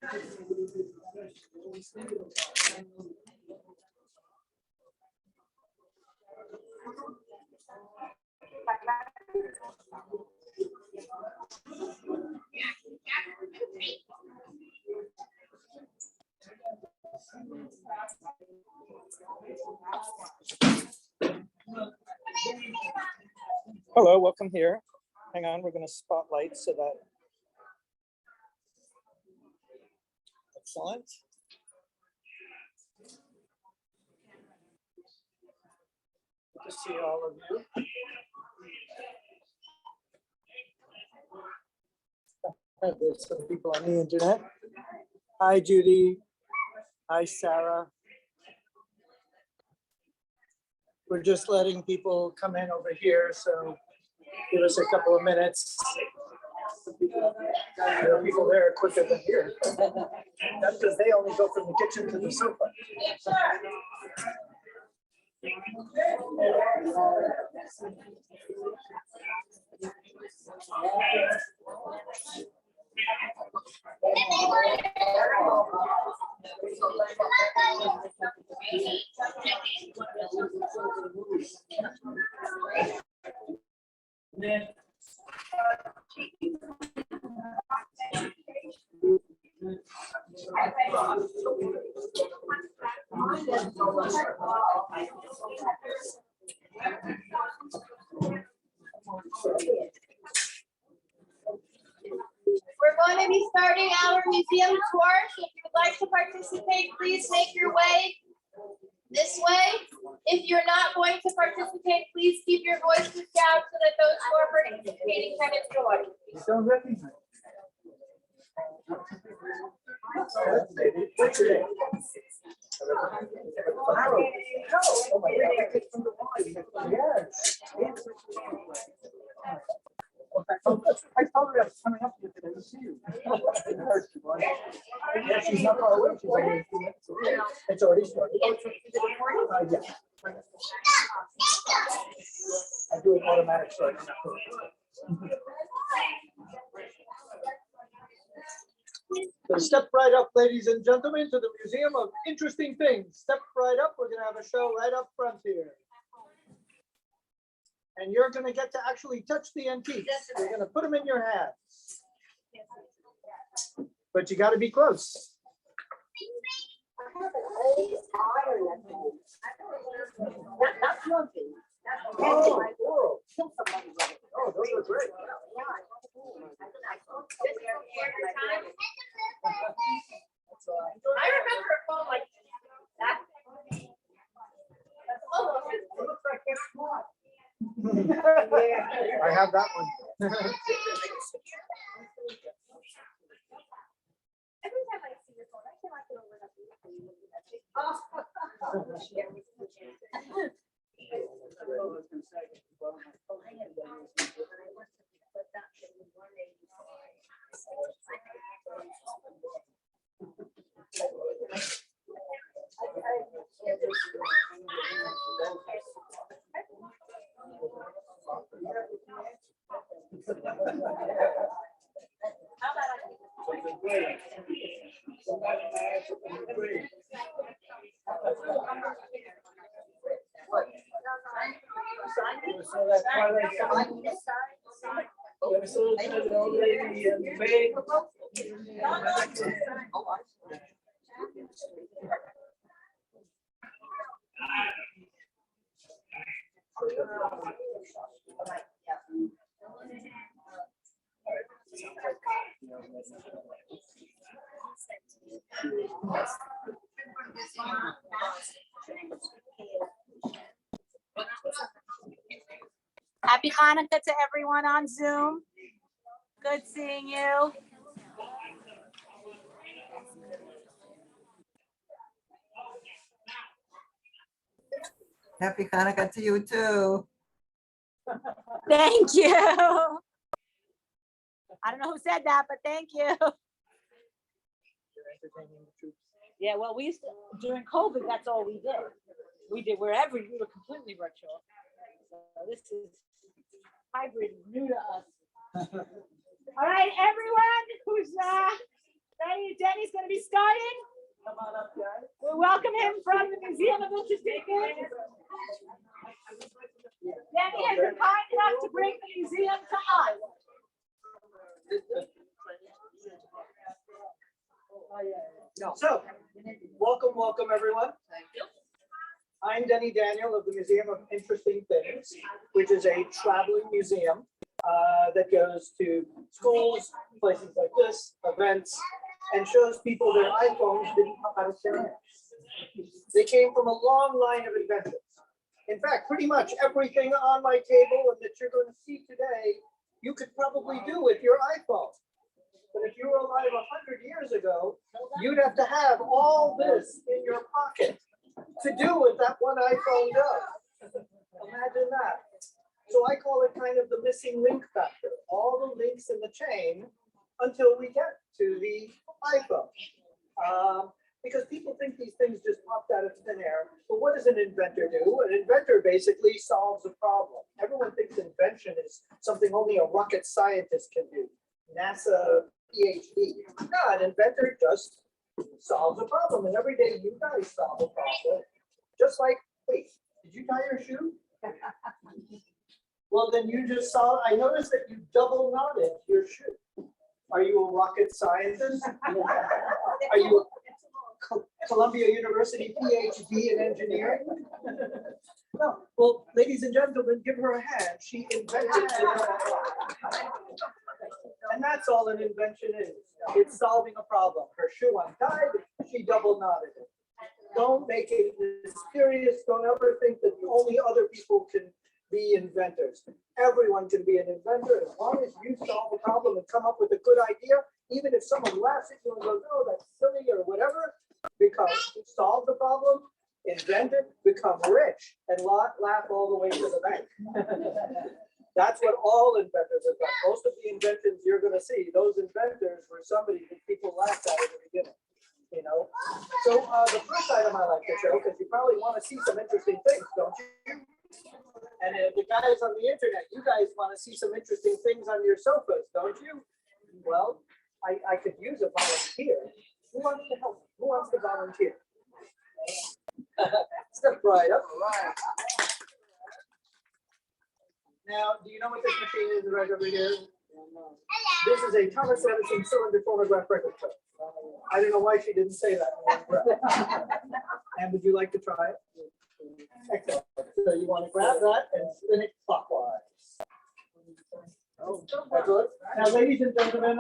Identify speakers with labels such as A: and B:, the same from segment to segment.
A: Hello, welcome here. Hang on, we're going to spotlight so that. Excellent. Good to see all of you. There's some people on the internet. Hi, Judy. Hi, Sarah. We're just letting people come in over here, so give us a couple of minutes. There are people there quicker than here. That's because they only go from the kitchen to the sofa.
B: We're going to be starting our museum tour. So if you'd like to participate, please make your way this way. If you're not going to participate, please keep your voices down so that those who are participating can enjoy.
A: You don't recognize. I told her I was coming up here today to see you. Yeah, she's not far away. She's only 2 minutes away. It's already started. Yeah. I do an automatic start. So step right up, ladies and gentlemen, to the Museum of Interesting Things. Step right up. We're going to have a show right up front here. And you're going to get to actually touch the antiques. You're going to put them in your hands. But you got to be close.
C: That's nothing.
A: Oh, cool. Oh, those are great.
B: I remember a phone like that.
A: It looks like it's smart. I have that one.
B: Every time I see your phone, I feel like it'll lit up.
C: Happy Hanukkah to everyone on Zoom. Good seeing you.
D: Happy Hanukkah to you too.
C: Thank you. I don't know who said that, but thank you. Yeah, well, we used to, during COVID, that's all we did. We were completely virtual. So this is hybrid, new to us. All right, everyone who's Danny's going to be starting.
A: Come on up, guys.
C: We welcome him from the Museum of Interesting Things. Danny has been kind enough to bring the museum to us.
A: So, welcome everyone.
B: Thank you.
A: I'm Denny Daniel of the Museum of Interesting Things, which is a traveling museum that goes to schools, places like this, events, and shows people their iPhones didn't come out of thin air. They came from a long line of inventors. In fact, pretty much everything on my table and that you're going to see today, you could probably do with your iPhone. But if you were alive 100 years ago, you'd have to have all this in your pocket to do what that one iPhone does. Imagine that. So I call it kind of the missing link factor, all the links in the chain until we get to the iPhone. Because people think these things just popped out of thin air. But what does an inventor do? An inventor basically solves a problem. Everyone thinks invention is something only a rocket scientist can do. NASA PhD. No, an inventor just solves a problem. And every day you guys solve a problem. Just like, wait, did you tie your shoe? Well, then you just saw, I noticed that you double knotted your shoe. Are you a rocket scientist? Are you a Columbia University PhD in engineering? No. Well, ladies and gentlemen, give her a hand. She invented it. And that's all an invention is. It's solving a problem. Her shoe untied, she double knotted it. Don't make it mysterious. Don't ever think that only other people can be inventors. Everyone can be an inventor as long as you solve a problem and come up with a good idea. Even if someone laughs at you and goes, "Oh, that's silly," or whatever, because you solve the problem, invent it, become rich, and laugh all the way to the bank. That's what all inventors have done. Most of the inventions you're going to see, those inventors were somebody that people laughed at the beginning. You know, so the first item I like to show, because you probably want to see some interesting things, don't you? And the guys on the internet, you guys want to see some interesting things on your sofas, don't you? Well, I could use a volunteer. Who wants to help? Who wants to volunteer? Step right up. Now, do you know what this machine is right over here? This is a Thomas Edison cylinder phonograph record player. I don't know why she didn't say that in one breath. And would you like to try it? Excellent. So you want to grab that and spin it clockwise. Excellent. Now, ladies and gentlemen,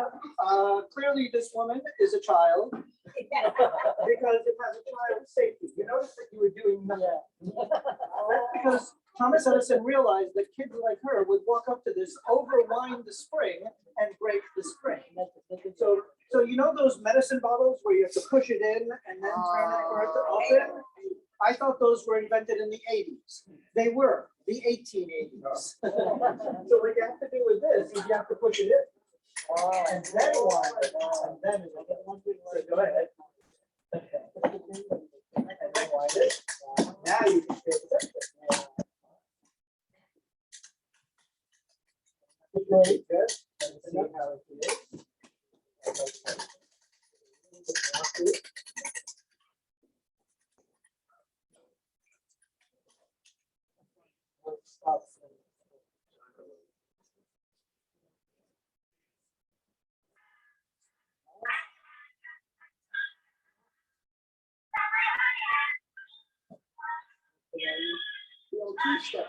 A: clearly this woman is a child because it has a child safety. You notice that you were doing nothing. That's because Thomas Edison realized that kids like her would walk up to this, overwind the spring, and break the spring. So you know those medicine bottles where you have to push it in and then turn it for it to open? I thought those were invented in the 80s. They were, the 1880s. So what you have to do with this is you have to push it in. And then wind it. And then it will get so go ahead. And then wind it. Now you can feel it. Very good. Let's see how it is. Two-step.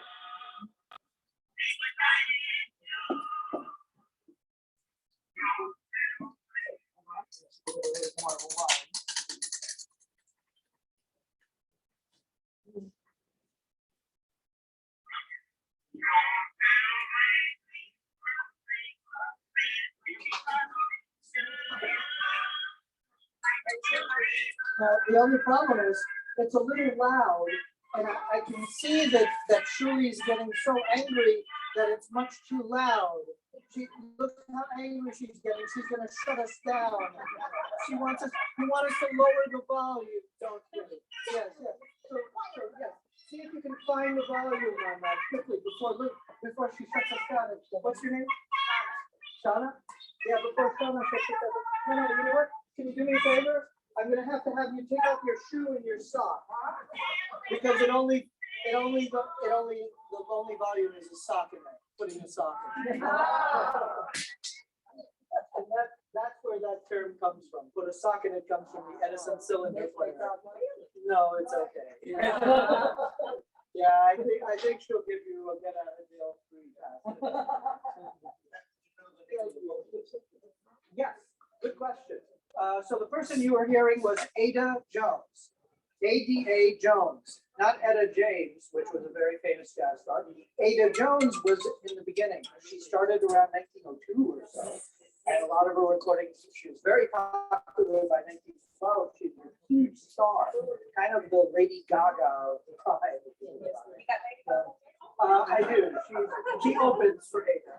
A: Now, the only problem is it's a little loud, and I can see that Shuri's getting so angry that it's much too loud. Look how angry she's getting. She's going to shut us down. You want us to lower the volume, don't you? Yes, yes. So yes. See if you can find the volume on that quickly before she shuts us down. What's your name? Shauna? Yeah, before Shauna shuts us down. No, you know what? can you do me a favor? I'm gonna have to have you take off your shoe and your sock. Because the only volume is a sock in there, putting a sock in. And that's where that term comes from. Put a sock in it comes from the Edison cylinder player. No, it's okay. Yeah, I think she'll give you a get out of jail free pass. Yes, good question. So the person you were hearing was Ada Jones, Ada Jones, not Etta James, which was a very famous jazz star. Ada Jones was in the beginning. She started around 1902 or so. And a lot of her recordings, she was very popular by 1912. She was a huge star, kind of the Lady Gaga of the time. I do. She opens for Ada.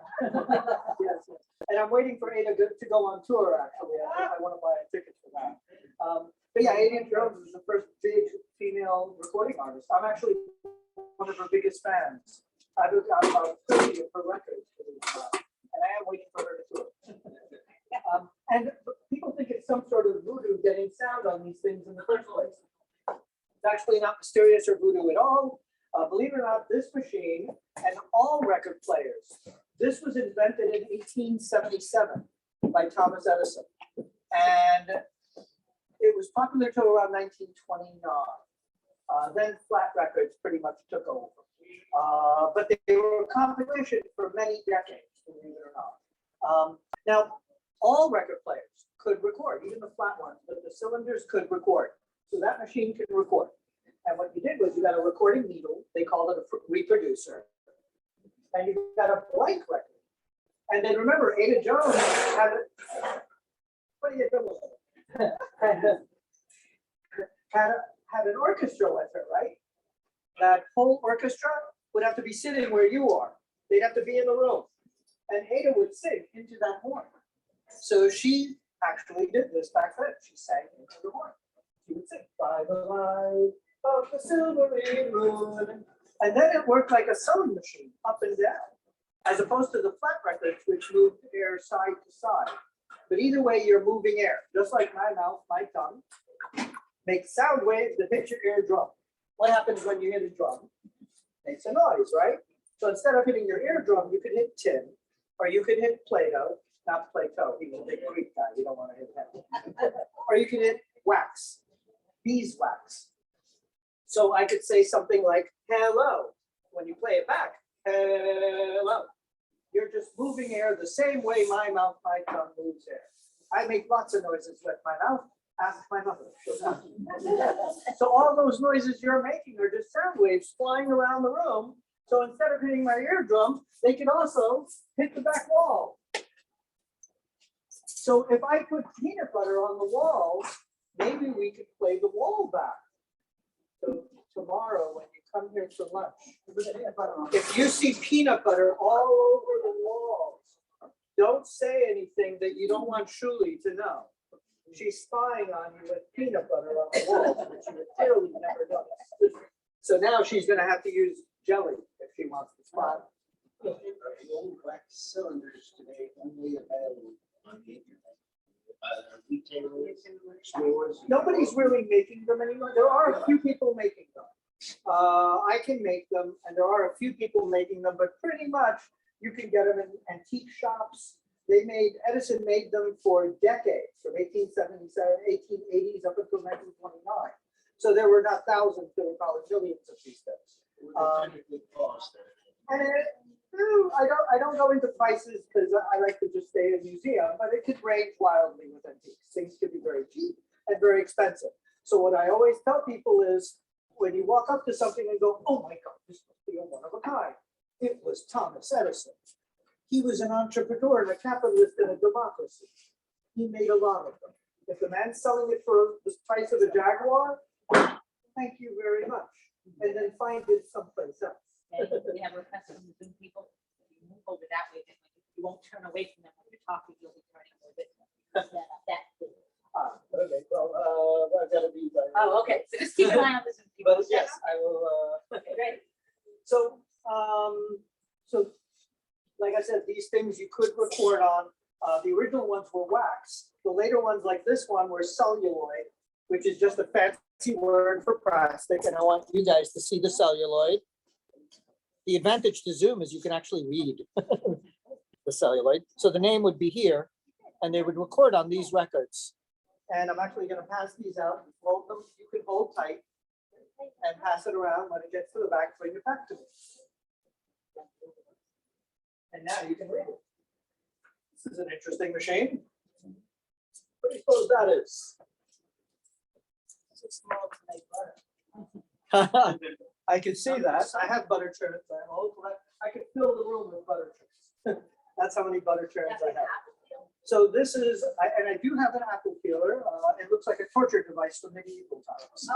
A: Yes. And I'm waiting for Ada to go on tour, actually. I want to buy a ticket for that. But yeah, Ada Jones is the first big female recording artist. I'm actually one of her biggest fans. I've got about 30 of her records. And I am waiting for her to tour. And people think it's some sort of voodoo getting sound on these things in the first place. It's actually not mysterious or voodoo at all. Believe it or not, this machine and all record players, this was invented in 1877 by Thomas Edison. And it was popular till around 1929. Then flat records pretty much took over. But they were a competition for many decades, believe it or not. Now, all record players could record, even the flat ones, but the cylinders could record. So that machine could record. And what you did was you got a recording needle, they called it a reproducer, and you got a blank record. And then remember, Ada Jones had what are you doing? had an orchestra with her, right? That whole orchestra would have to be sitting where you are. They'd have to be in the room. And Ada would sing into that horn. So she actually did this back then. She sang into the horn. She would sing, by the light of the silvery moon. And then it worked like a sewing machine, up and down, as opposed to the flat records, which moved air side to side. But either way, you're moving air, just like my mouth, my tongue, makes sound waves that hit your eardrum. What happens when you hit a drum? Makes a noise, right? So instead of hitting your eardrum, you could hit tin, or you could hit Play-Doh, not Play-Doh, he's a big Greek guy, you don't want to hit him. Or you could hit wax, beeswax. So I could say something like, hello. When you play it back, hello. You're just moving air the same way my mouth, my tongue moves air. I make lots of noises with my mouth. Ask my mother. So all those noises you're making are just sound waves flying around the room. So instead of hitting my eardrum, they can also hit the back wall. So if I put peanut butter on the walls, maybe we could play the wall back. So tomorrow when you come here for lunch, if you see peanut butter all over the walls, don't say anything that you don't want Shuli to know. She's spying on you with peanut butter on the walls, which you would clearly never notice. So now she's going to have to use jelly if she wants to spy.
E: The old wax cylinders today only available on the internet. Retailers, stores.
A: Nobody's really making them anymore. There are a few people making them. I can make them, and there are a few people making them, but pretty much you can get them in antique shops. Edison made them for decades, from 1877, 1880s up until 1929. So there were not thousands, there were probably millions of these things. And I don't go into prices because I like to just stay in a museum, but it could range wildly with antiques. Things could be very cheap and very expensive. So what I always tell people is when you walk up to something and go, oh my God, this must be a one of a kind. It was Thomas Edison. He was an entrepreneur and a capitalist in a democracy. He made a lot of them. If the man's selling it for the price of a Jaguar, thank you very much. And then find it someplace else.
C: And we have requests from the Zoom people. If you move over that way, then you won't turn away from them when you're talking. You'll be turning a little bit.
A: Okay. Well, I've got to be.
C: Oh, okay. So just keep an eye on the Zoom people.
A: But yes, I will.
C: Okay, great.
A: So, like I said, these things you could record on. The original ones were wax. The later ones, like this one, were celluloid, which is just a fancy word for plastic. And I want you guys to see the celluloid. The advantage to Zoom is you can actually read the celluloid. So the name would be here, and they would record on these records. And I'm actually going to pass these out. Hold them. You can hold tight and pass it around. When it gets to the back, bring it back to me. And now you can read it. This is an interesting machine. What do you suppose that is? I can see that. I have butter churns. I could fill the room with butter churns. That's how many butter churns I have. So this is, and I do have an apple peeler. It looks like a torture device from medieval times.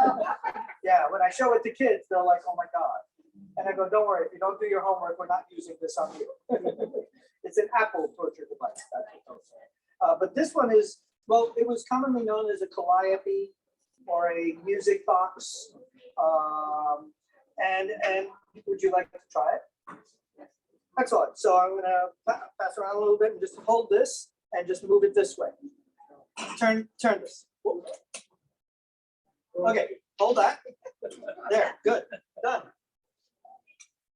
A: Yeah, when I show it to kids, they're like, "Oh my God." And I go, "Don't worry, if you don't do your homework, we're not using this on you." It's an Apple torture device. That's what they'll say. But this one is, well, it was commonly known as a calliope or a music box. And would you like to try it? Excellent. So I'm gonna pass around a little bit and just hold this and just move it this way. Turn this. Okay, hold that. There, good. Done.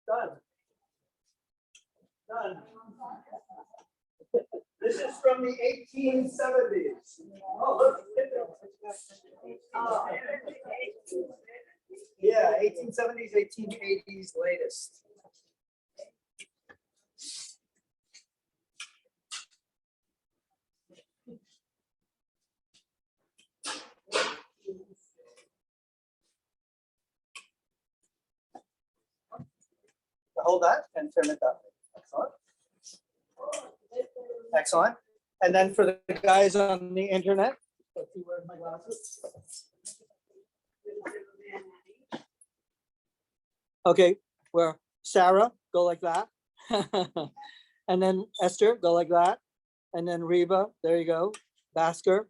A: Done. Done. This is from the 1870s. Oh, look. Yeah, 1870s, 1880s latest. Hold that and turn it that way. Excellent. Excellent. And then for the guys on the internet, let's see, where's my glasses? Okay, where Sarah, go like that. And then Esther, go like that. And then Reba, there you go. Basker.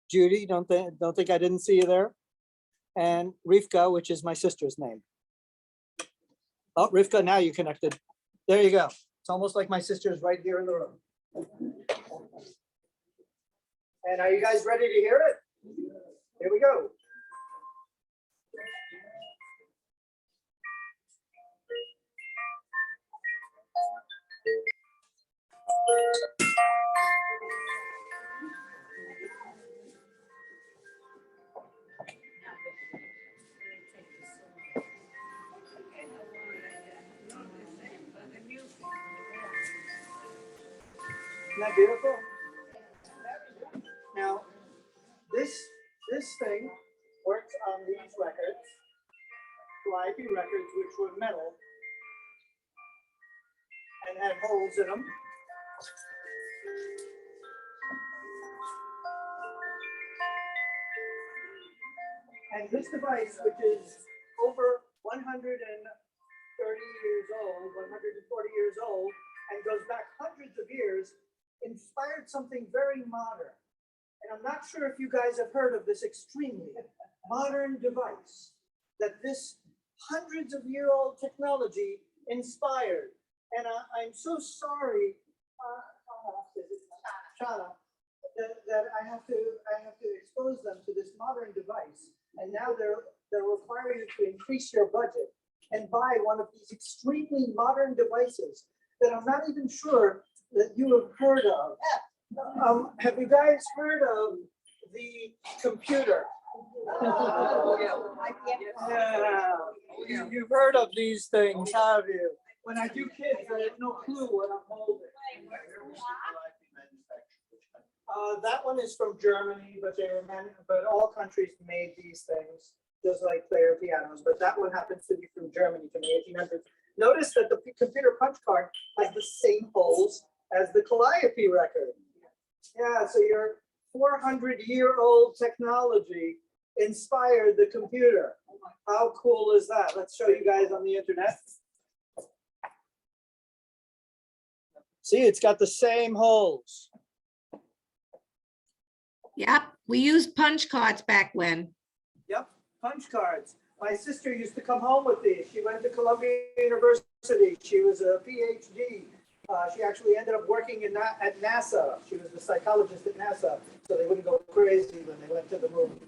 A: Judy, don't think I didn't see you there. And Rivka, which is my sister's name. Oh, Rivka, now you connected. There you go. It's almost like my sister is right here in the room. And are you guys ready to hear it? Here we go. Isn't that beautiful? Now, this thing works on these records, calliope records, which were metal and had holes in them. And this device, which is over 130 years old, 140 years old, and goes back hundreds of years, inspired something very modern. And I'm not sure if you guys have heard of this extremely modern device that this hundreds of year old technology inspired. And I'm so sorry, Chana, that I have to expose them to this modern device. And now they're requiring you to increase your budget and buy one of these extremely modern devices that I'm not even sure that you have heard of. Have you guys heard of the computer? Yeah. You've heard of these things, have you? When I do kids, I have no clue what I'm holding. That one is from Germany, but but all countries made these things, just like player pianos. But that one happens to be from Germany from the 1800s. Notice that the computer punch card has the same holes as the calliope record. Yeah, so your 400-year-old technology inspired the computer. How cool is that? Let's show you guys on the internet. See, it's got the same holes.
F: Yep, we used punch cards back when.
A: Yep, punch cards. My sister used to come home with these. She went to Columbia University. She was a PhD She actually ended up working at NASA. She was a psychologist at NASA, so they wouldn't go crazy when they went to the moon.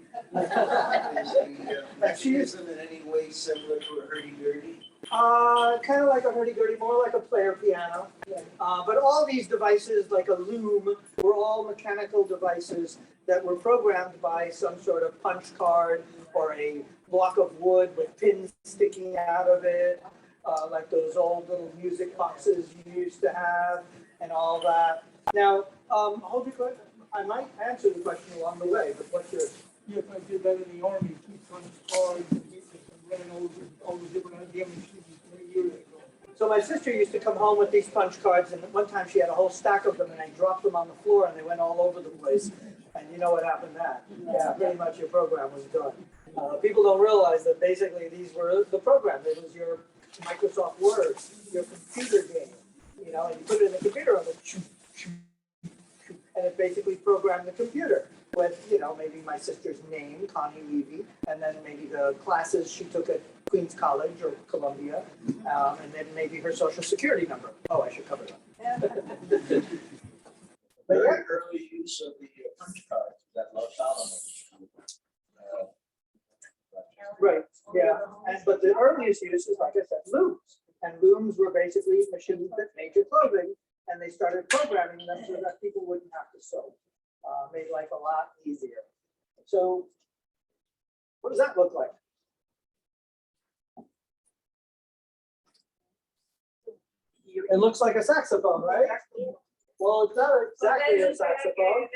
E: Mechanism in any way similar to a hurdy-gurdy?
A: Kind of like a hurdy-gurdy, more like a player piano. But all these devices, like a loom, were all mechanical devices that were programmed by some sort of punch card or a block of wood with pins sticking out of it, like those old little music boxes you used to have and all that. Now, hold your question. I might answer the question along the way, but what's yours?
G: Yes, I did that in the army, keep on cards, running all the different idea machines 3 years ago.
A: So my sister used to come home with these punch cards, and one time she had a whole stack of them, and I dropped them on the floor, and they went all over the place. And you know what happened then? Yeah, pretty much your program was done. People don't realize that basically these were the program. It was your Microsoft Word, your computer game, you know, and you put it in the computer and it basically programmed the computer with, you know, maybe my sister's name, Connie Levy, and then maybe the classes she took at Queens College or Columbia, and then maybe her social security number. Oh, I should cover that. But yeah.
E: Very early use of the punch cards that Los Alamos.
A: Right, yeah, but the earliest use is, like I said, looms. And looms were basically machines that made your clothing, and they started programming them so that people wouldn't have to sew. Made life a lot easier. So what does that look like? It looks like a saxophone, right? Well, it's not exactly a saxophone.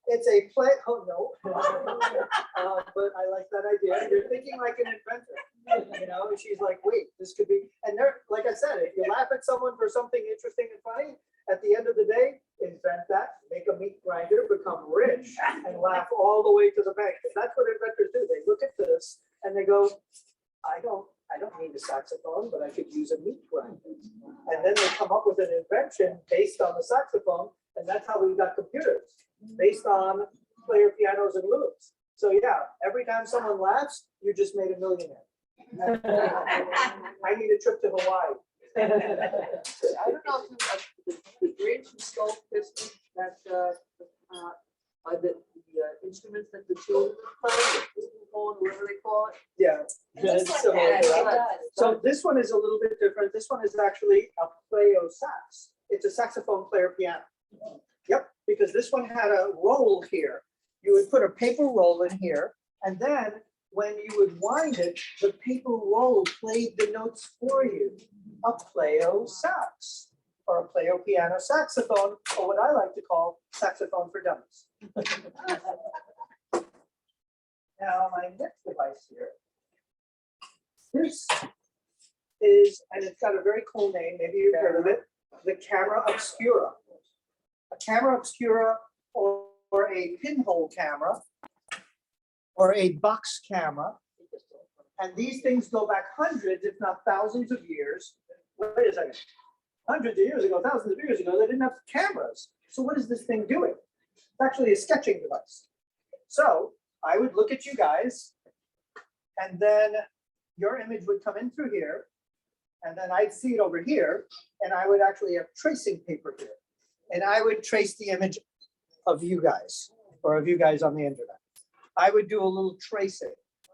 A: It's a play. Oh no, but I like that idea. You're thinking like an inventor, you know. And she's like, wait, this could be. And there, like I said, if you laugh at someone for something interesting and funny, at the end of the day, invent that, make a meat grinder, become rich, and laugh all the way to the bank. And that's what inventors do. They look at this and they go, I don't need a saxophone, but I could use a meat grinder. And then they come up with an invention based on the saxophone, and that's how we got computers, based on player pianos and looms. So yeah, every time someone laughs, you just made a millionaire. I need a trip to Hawaii.
H: I don't know if the Grange and Skull system that are the instruments that the children play, or whatever they call it.
A: Yeah.
B: It looks like
A: similar
B: that.
A: to
B: It
A: that.
B: does.
A: So this one is a little bit different. This one is actually a playo sax. It's a saxophone player piano. Yep, because this one had a roll here. You would put a paper roll in here, and then when you would wind it, the paper roll played the notes for you. A playo sax, or a playo piano saxophone, or what I like to call saxophone for dummies. Now, my next device here. This is, and it's got a very cool name, maybe you've heard of it, the camera obscura. A camera obscura or a pinhole camera or a box camera. And these things go back hundreds, if not thousands of years. Wait a second. Hundreds of years ago, thousands of years ago, they didn't have cameras. So what is this thing doing? It's actually a sketching device. So I would look at you guys, and then your image would come in through here, and then I'd see it over here, and I would actually have tracing paper here. And I would trace the image of you guys, or of you guys on the internet. I would do a little tracing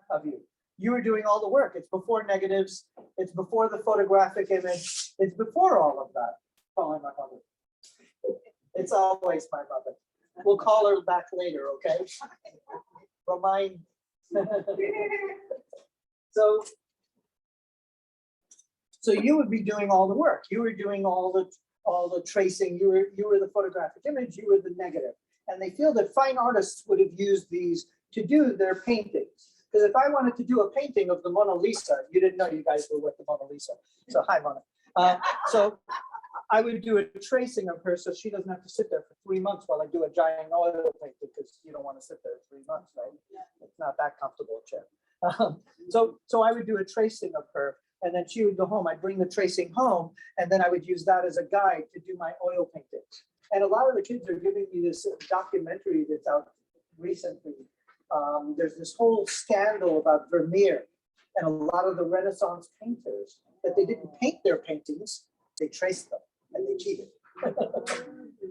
A: of you. You were doing all the work. It's before negatives. It's before the photographic image. It's before all of that. Calling my mother. It's always my mother. We'll call her back later, okay? Remind. So you would be doing all the work. You were doing all the tracing. You were the photographic image. You were the negative. And they feel that fine artists would have used these to do their paintings. Because if I wanted to do a painting of the Mona Lisa, you didn't know you guys were with the Mona Lisa. So hi, Mona. So I would do a tracing of her so she doesn't have to sit there for 3 months while I do a giant oil painting, because you don't want to sit there 3 months, right? It's not that comfortable a chair. So I would do a tracing of her, and then she would go home. I'd bring the tracing home, and then I would use that as a guide to do my oil paintings. And a lot of the kids are giving me this documentary that's out recently. There's this whole scandal about Vermeer and a lot of the Renaissance painters, that they didn't paint their paintings, they traced them and they cheated.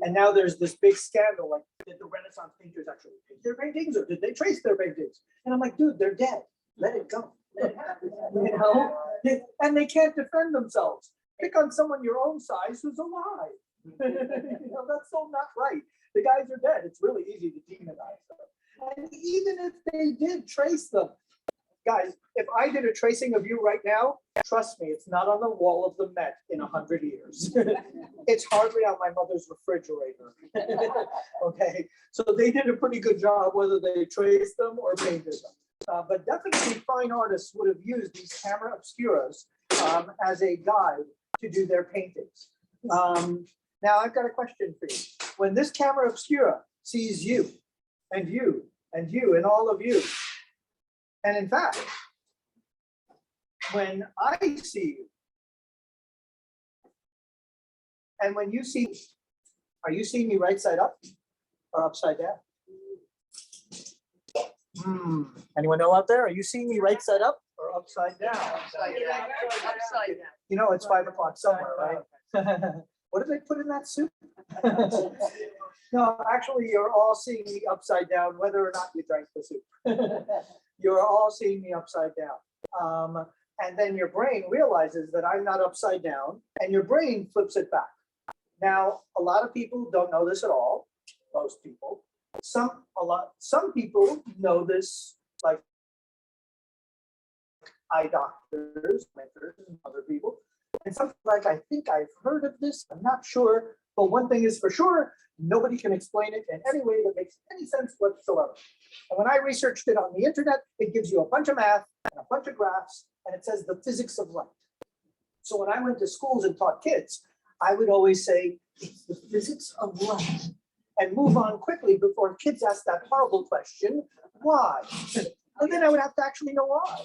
A: And now there's this big scandal, like, did the Renaissance painters actually paint their paintings or did they trace their paintings? And I'm like, dude, they're dead. Let it go. You know, and they can't defend themselves. Pick on someone your own size who's alive. You know, that's so not right. The guys are dead. It's really easy to demonize them. And even if they did trace them, guys, if I did a tracing of you right now, trust me, it's not on the wall of the Met in 100 years. It's hardly on my mother's refrigerator. Okay, so they did a pretty good job whether they traced them or painted them. But definitely fine artists would have used these camera obscuras as a guide to do their paintings. Now I've got a question for you. When this camera obscura sees you and you and you and all of you, and in fact, when I see you, and when you see, are you seeing me right side up or upside down? Anyone know out there? Are you seeing me right side up or upside down?
H: Upside down. Upside down.
A: You know, it's 5 o'clock somewhere, right? What did they put in that soup? No, actually, you're all seeing me upside down, whether or not you drank the soup. You're all seeing me upside down. And then your brain realizes that I'm not upside down, and your brain flips it back. Now, a lot of people don't know this at all. Most people. Some people know this, like eye doctors, mentors, and other people. And something like, I think I've heard of this, I'm not sure. But one thing is for sure, nobody can explain it in any way that makes any sense whatsoever. And when I researched it on the internet, it gives you a bunch of math and a bunch of graphs, and it says the physics of light. So when I went to schools and taught kids, I would always say, it's the physics of light, and move on quickly before kids ask that horrible question, why? And then I would have to actually know why.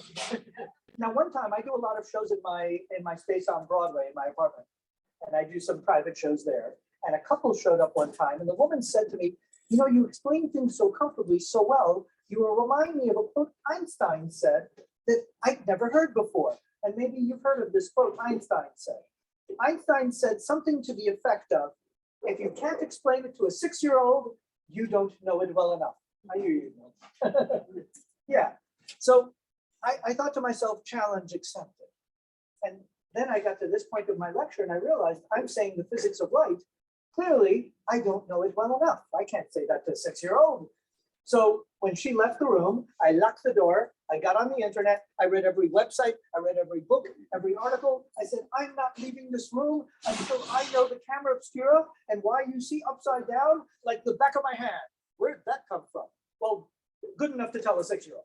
A: Now, one time I do a lot of shows in my space on Broadway in my apartment, and I do some private shows there. And a couple showed up one time, and the woman said to me, you know, you explain things so comfortably, so well, you will remind me of a quote Einstein said that I'd never heard before. And maybe you've heard of this quote Einstein said. Einstein said something to the effect of, if you can't explain it to a 6-year-old, you don't know it well enough. I hear you. Yeah. So I thought to myself, challenge accepted. And then I got to this point of my lecture and I realized I'm saying the physics of light. Clearly, I don't know it well enough. I can't say that to a 6-year-old. So when she left the room, I locked the door. I got on the internet. I read every website. I read every book, every article. I said, I'm not leaving this room until I know the camera obscura and why you see upside down like the back of my hand. Where did that come from? Well, good enough to tell a 6-year-old.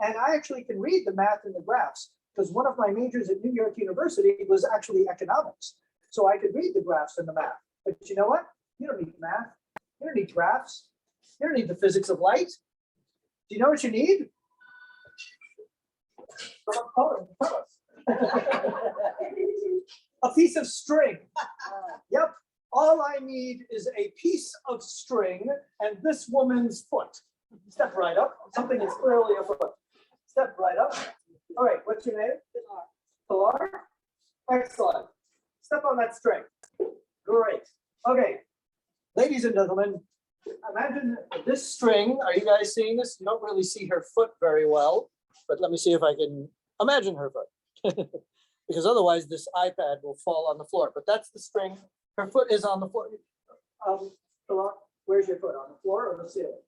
A: And I actually can read the math and the graphs because one of my majors at New York University was actually economics. So I could read the graphs and the math. But you know what? You don't need math. You don't need graphs. You don't need the physics of light. Do you know what you need? A piece of string. Yep. All I need is a piece of string and this woman's foot. Step right up. Something is clearly a foot. Step right up. All right, what's your name? Pilar. Excellent. Step on that string. Great. Okay, ladies and gentlemen, imagine this string. Are you guys seeing this? You don't really see her foot very well, but let me see if I can imagine her foot. Because otherwise this iPad will fall on the floor. But that's the string. Her foot is on the floor. Pilar, where's your foot? On the floor or the ceiling?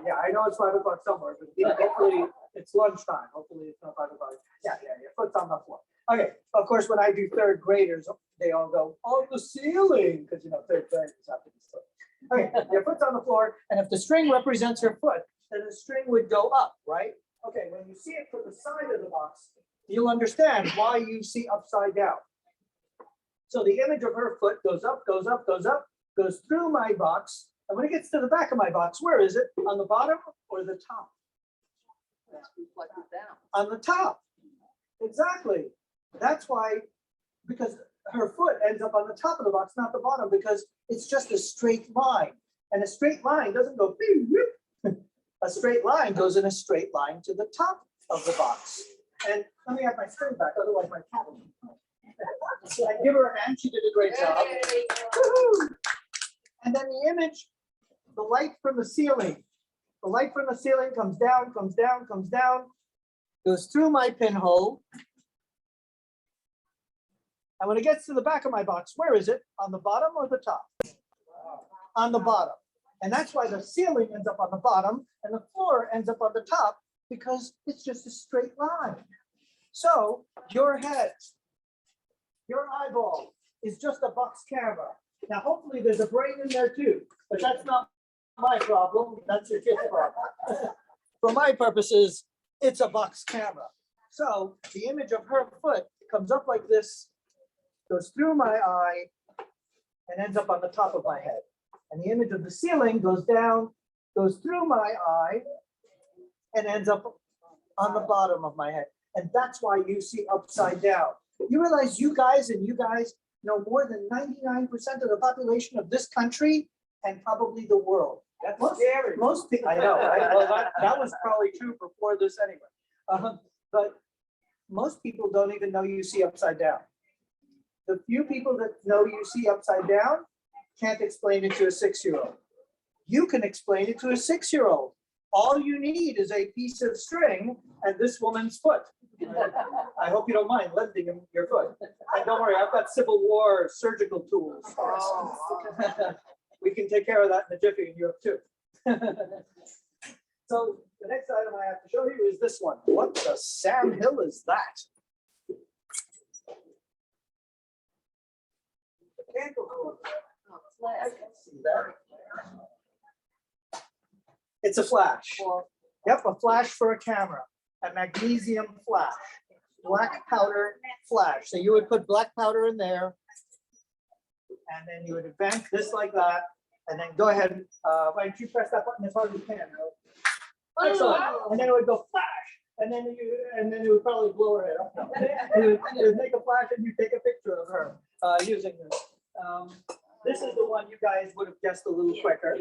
A: Yeah, I know it's 5 o'clock somewhere, but hopefully it's lunchtime. Hopefully it's not 5 o'clock. Yeah, your foot's on the floor. Okay, of course, when I do third graders, they all go on the ceiling because, you know, third graders have to be foot. Okay, your foot's on the floor, and if the string represents her foot, then the string would go up, right? Okay, when you see it from the side of the box, you'll understand why you see upside down. So the image of her foot goes up, goes up, goes up, goes through my box, and when it gets to the back of my box, where is it? On the bottom or the top?
H: That's reflected down.
A: On the top. Exactly. That's why, because her foot ends up on the top of the box, not the bottom, because it's just a straight line. And a straight line doesn't go, beep, beep. A straight line goes in a straight line to the top of the box. And let me have my string back, otherwise my cat will. So I give her a hand, she did a great job. Woo-hoo. And then the image, the light from the ceiling. The light from the ceiling comes down, comes down, comes down, goes through my pinhole. And when it gets to the back of my box, where is it? On the bottom or the top? On the bottom. And that's why the ceiling ends up on the bottom and the floor ends up on the top, because it's just a straight line. So your head, your eyeball is just a box camera. Now, hopefully there's a brain in there too, but that's not my problem. That's your kid's problem. For my purposes, it's a box camera. So the image of her foot comes up like this, goes through my eye, and ends up on the top of my head. And the image of the ceiling goes down, goes through my eye, and ends up on the bottom of my head. And that's why you see upside down. You realize you guys know more than 99% of the population of this country and probably the world.
G: That's
A: Most-
G: scary.
A: Most people, I know, right? Well, that was probably true before this anyway. But most people don't even know you see upside down. The few people that know you see upside down can't explain it to a 6-year-old. You can explain it to a 6-year-old. All you need is a piece of string and this woman's foot. I hope you don't mind lending him your foot. And don't worry, I've got Civil War surgical tools for us. We can take care of that in a jiffy in Europe too. So the next item I have to show you is this one. What the Sam Hill is that? The candle holder. I can see that. It's a flash. Yep, a flash for a camera, a magnesium flash, black powder flash. So you would put black powder in there, and then you would advance this like that, and then go ahead. Why don't you press that button as hard as you can? Excellent. And then it would go flash, and then it would probably blow her head up. It would make a flash, and you take a picture of her using this. This is the one you guys would have guessed a little quicker.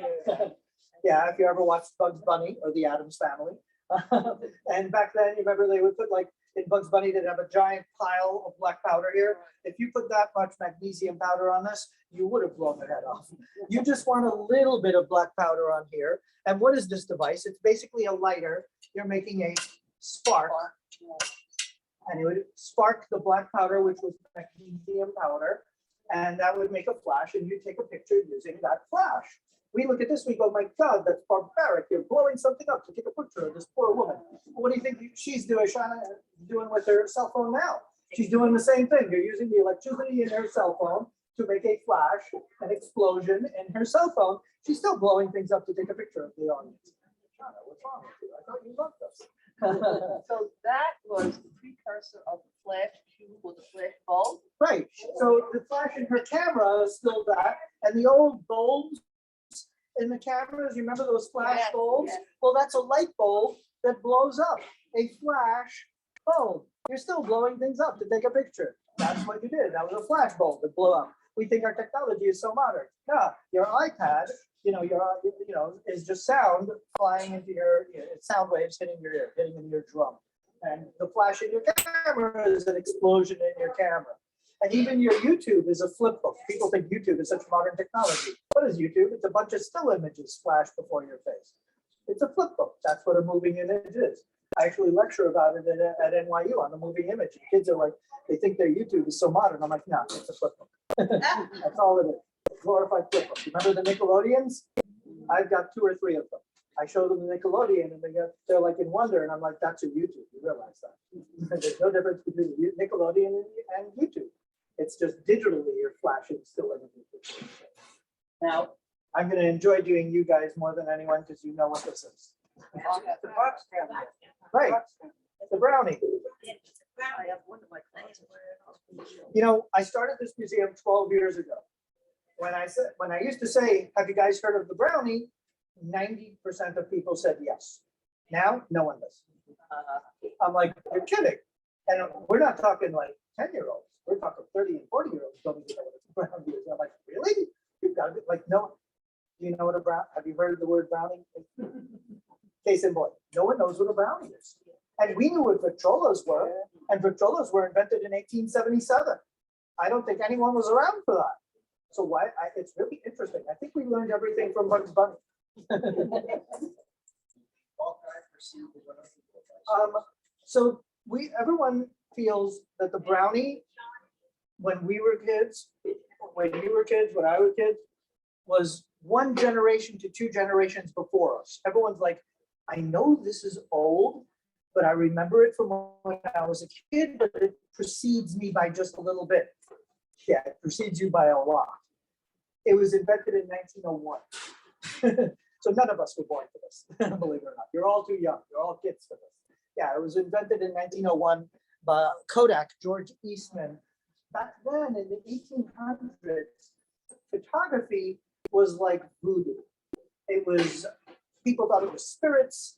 A: Yeah, if you ever watched Bugs Bunny or the Addams Family. And back then, you remember they would put, like, in Bugs Bunny, they'd have a giant pile of black powder here. If you put that much magnesium powder on this, you would have blown their head off. You just want a little bit of black powder on here. And what is this device? It's basically a lighter. You're making a spark. And it would spark the black powder, which was magnesium powder. And that would make a flash, and you take a picture using that flash. We look at this, we go, my God, that's barbaric. You're blowing something up to take a picture of this poor woman. What do you think she's doing with her cell phone now? She's doing the same thing. You're using the electricity in her cell phone to make a flash, an explosion in her cell phone. She's still blowing things up to take a picture of the audience. Shauna, what's wrong with you? I thought you loved us.
H: So that was the precursor of the flash cube or the flash bulb.
A: Right. So the flash in her camera is still that, and the old bulbs in the cameras, you remember those flash
H: Yes,
A: bulbs?
H: yes.
A: Well, that's a light bulb that blows up, a flash bulb. You're still blowing things up to take a picture. That's what you did. That was a flash bulb that blew up. We think our technology is so modern. Yeah, your iPad, is just sound flying into your, sound waves hitting your ear, hitting in your drum. And the flash in your camera is an explosion in your camera. And even your YouTube is a flip book. People think YouTube is such modern technology. What is YouTube? It's a bunch of still images flashed before your face. It's a flip book. That's what a moving image is. I actually lecture about it at NYU on the moving image. And kids are like, they think their YouTube is so modern. I'm like, no, it's a flip book. That's all it is. A glorified flip book. Remember the Nickelodeons? I've got 2 or 3 of them. I show them the Nickelodeon and they're like in wonder. And I'm like, that's your YouTube. You realize that. There's no difference between Nickelodeon and YouTube. It's just digitally you're flashing still images. Now, I'm going to enjoy doing you guys more than anyone because you know what this is.
G: The box camera.
A: Right, the brownie.
H: I have one of my clients.
A: I started this museum 12 years ago. When I used to say, have you guys heard of the brownie? 90% of people said yes. Now, no one does. I'm like, you're kidding. And we're not talking like 10-year-olds. We're talking 30 and 40-year-olds don't even know what a brownie is. I'm like, really? You've got to be like, no. Do you know what a brownie? Have you heard of the word brownie? Case in point, no one knows what a brownie is. And we knew what Victrolas were, and Victrolas were invented in 1877. I don't think anyone was around for that. So it's really interesting. I think we learned everything from Bugs Bunny. So everyone feels that the brownie, when we were kids, when you were kids, when I was kids, was one generation to two generations before us. Everyone's like, I know this is old, but I remember it from when I was a kid, but it precedes me by just a little bit. Yeah, it precedes you by a lot. It was invented in 1901. So none of us were born for this, believe it or not. You're all too young. You're all kids for this. Yeah, it was invented in 1901 by Kodak, George Eastman. Back then in the 1800s, photography was like voodoo. It was, people thought it was spirits.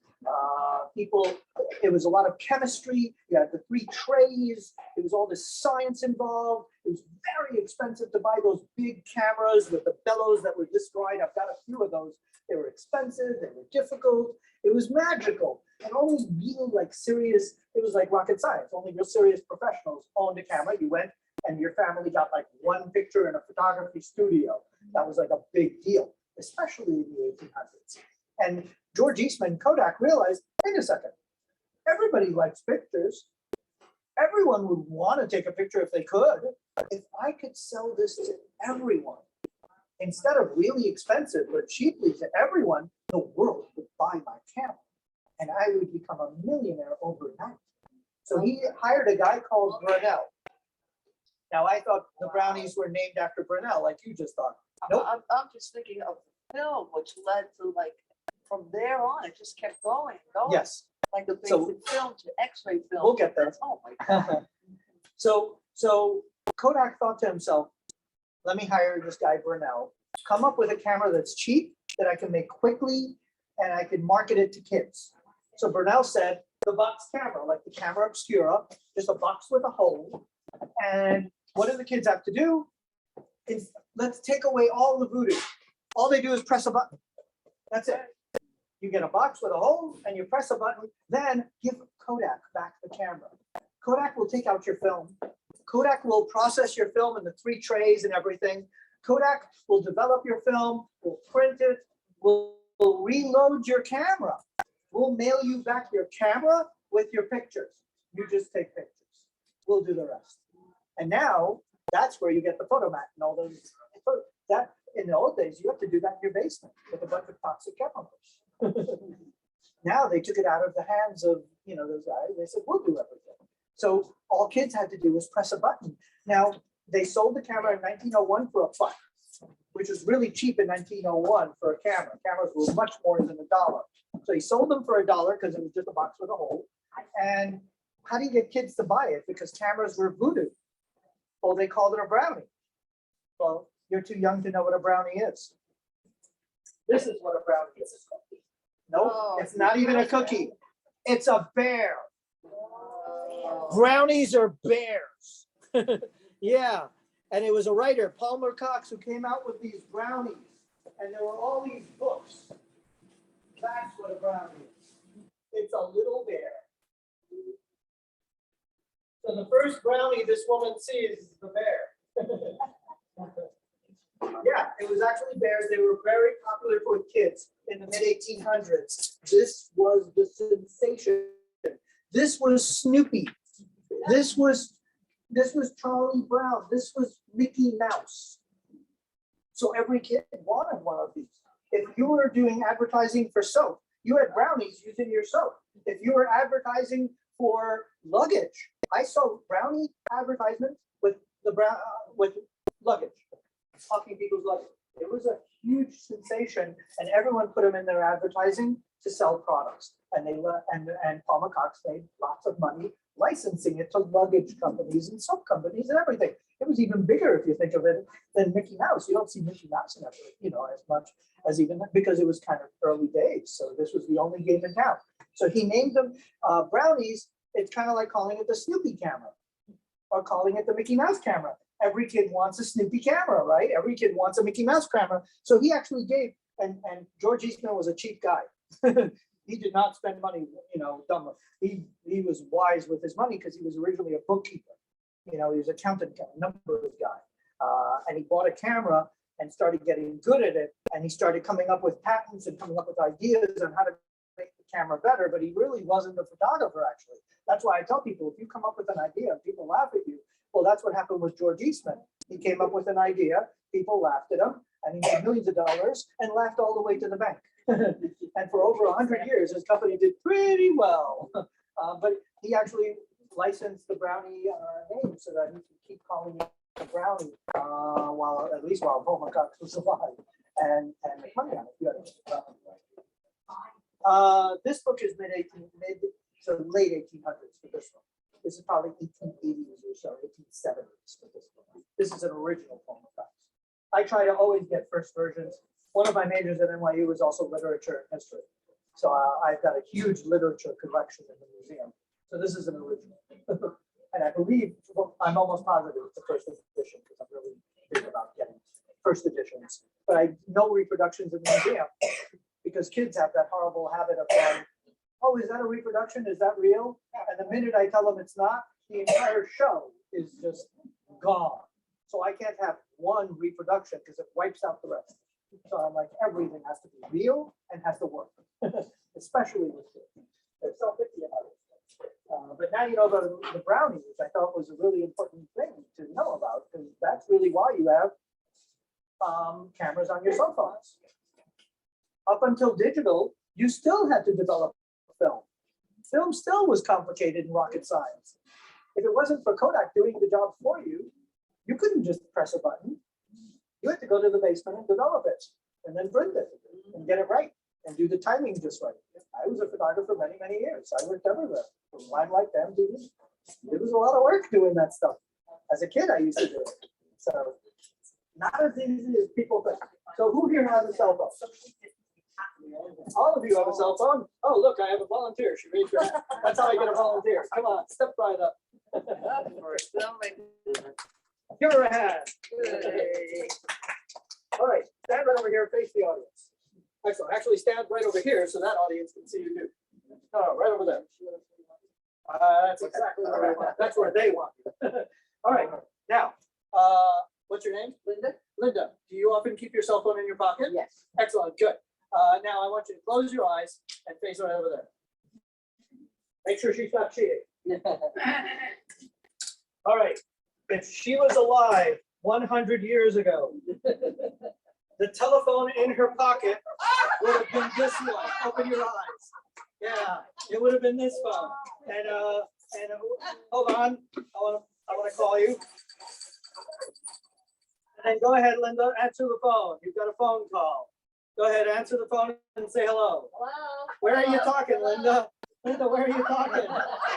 A: It was a lot of chemistry. You had the 3 trays. It was all this science involved. It was very expensive to buy those big cameras with the bellows that were this wide. I've got a few of those. They were expensive. They were difficult. It was magical. And only really like serious, it was like rocket science. Only real serious professionals owned a camera. You went and your family got like one picture in a photography studio. That was like a big deal, especially in the 1800s. And George Eastman, Kodak, realized, wait a second, everybody likes pictures. Everyone would want to take a picture if they could. If I could sell this to everyone, instead of really expensive but cheaply to everyone, the world would buy my camera and I would become a millionaire overnight. So he hired a guy called Brunel. Now I thought the brownies were named after Brunel, like you just thought. Nope.
H: I'm just thinking of film, which led to like, from there on, it just kept going and going.
A: Yes.
H: Like the
A: So-
H: basic film to X-ray film.
A: We'll get there.
H: Oh my God.
A: So Kodak thought to himself, let me hire this guy Brunel, come up with a camera that's cheap, that I can make quickly, and I can market it to kids. So Brunel said, the box camera, like the camera obscura, just a box with a hole. And what do the kids have to do? Let's take away all the voodoo. All they do is press a button. That's it. You get a box with a hole and you press a button, then give Kodak back the camera. Kodak will take out your film. Kodak will process your film in the 3 trays and everything. Kodak will develop your film, will print it, will reload your camera. We'll mail you back your camera with your pictures. You just take pictures. We'll do the rest. And now that's where you get the photomat and all those. That in the old days, you have to do that in your basement with a bunch of toxic chemicals. Now they took it out of the hands of those guys. They said, we'll do everything. So all kids had to do was press a button. Now they sold the camera in 1901 for $1, which was really cheap in 1901 for a camera. Cameras were much more than $1. So he sold them for $1 because it was just a box with a hole. And how do you get kids to buy it? Because cameras were voodoo. Well, they called it a brownie. Well, you're too young to know what a brownie is. This is what a brownie is. Nope,
H: Oh,
A: it's not even a cookie. It's a bear. Brownies are bears. Yeah, and it was a writer, Palmer Cox, who came out with these brownies. And there were all these books. That's what a brownie is. It's a little bear. So the first brownie this woman sees is the bear. Yeah, it was actually bears. They were very popular with kids in the mid-1800s. This was the sensation. This was Snoopy. This was Charlie Brown. This was Mickey Mouse. So every kid wanted one of these. If you were doing advertising for soap, you had brownies using your soap. If you were advertising for luggage, I saw brownie advertisements with with luggage, talking people's luggage. It was a huge sensation, and everyone put them in their advertising to sell products. And Palmer Cox made lots of money licensing it to luggage companies and soap companies and everything. It was even bigger if you think of it than Mickey Mouse. You don't see Mickey Mouse in it, as much as even because it was kind of early days. So this was the only game in town. So he named them brownies. It's kind of like calling it the Snoopy camera or calling it the Mickey Mouse camera. Every kid wants a Snoopy camera, right? Every kid wants a Mickey Mouse camera. So he actually gave, and George Eastman was a cheap guy. He did not spend money, dumbly. He was wise with his money because he was originally a bookkeeper. he was an accountant, numbers guy. And he bought a camera and started getting good at it. And he started coming up with patents and coming up with ideas on how to make the camera better, but he really wasn't a photographer, actually. That's why I tell people, if you come up with an idea and people laugh at you, well, that's what happened with George Eastman. He came up with an idea, people laughed at him, and he made millions of dollars and laughed all the way to the bank. And for over 100 years, his company did pretty well. But he actually licensed the Brownie name so that he could keep calling it the Brownie at least while Paul Cox was alive and make money on it. This book is late 1800s for this one. This is probably 1880s or so, 1870s for this book. This is an original Paul Cox. I try to always get first versions. One of my majors at NYU is also literature and history. So I've got a huge literature collection in the museum. So this is an original. And I believe, I'm almost positive it's the first edition because I'm really big about getting first editions. But I know reproductions in the museum because kids have that horrible habit of going, oh, is that a reproduction? Is that real? And the minute I tell them it's not, the entire show is just gone. So I can't have one reproduction because it wipes out the rest. So I'm like, everything has to be real and has to work, especially with kids. They're so picky about it. But now you know about the Brownie, which I thought was a really important thing to know about, because that's really why you have cameras on your cell phones. Up until digital, you still had to develop film. Film still was complicated in rocket science. If it wasn't for Kodak doing the job for you, you couldn't just press a button. You had to go to the basement and develop it, and then print it, and get it right, and do the timing just right. I was a photographer many, many years. I worked everywhere, from Limelight to MTV. It was a lot of work doing that stuff. As a kid, I used to do it. So, not as easy as people think. So who here has a cell phone? All of you have a cell phone? Oh, look, I have a volunteer. She raised her hand. That's how I get a volunteer. Come on, step right up. Give her a hand. All right, stand right over here, face the audience. Excellent. Actually, stand right over here so that audience can see you too. No, right over there. That's exactly where I want. That's where they want you. All right. Now, what's your name? Linda. Linda, do you often keep your cell phone in your pocket?
H: Yes.
A: Excellent. Good. Now I want you to close your eyes and face right over there. Make sure she's not cheating. All right. If she was alive 100 years ago, the telephone in her pocket would have been this one. Open your eyes. Yeah, it would have been this phone. And hold on, I want to call you. And then go ahead, Linda, answer the phone. You've got a phone call. Go ahead, answer the phone and say hello.
B: Hello.
A: Where are you talking, Linda? Linda, where are you talking?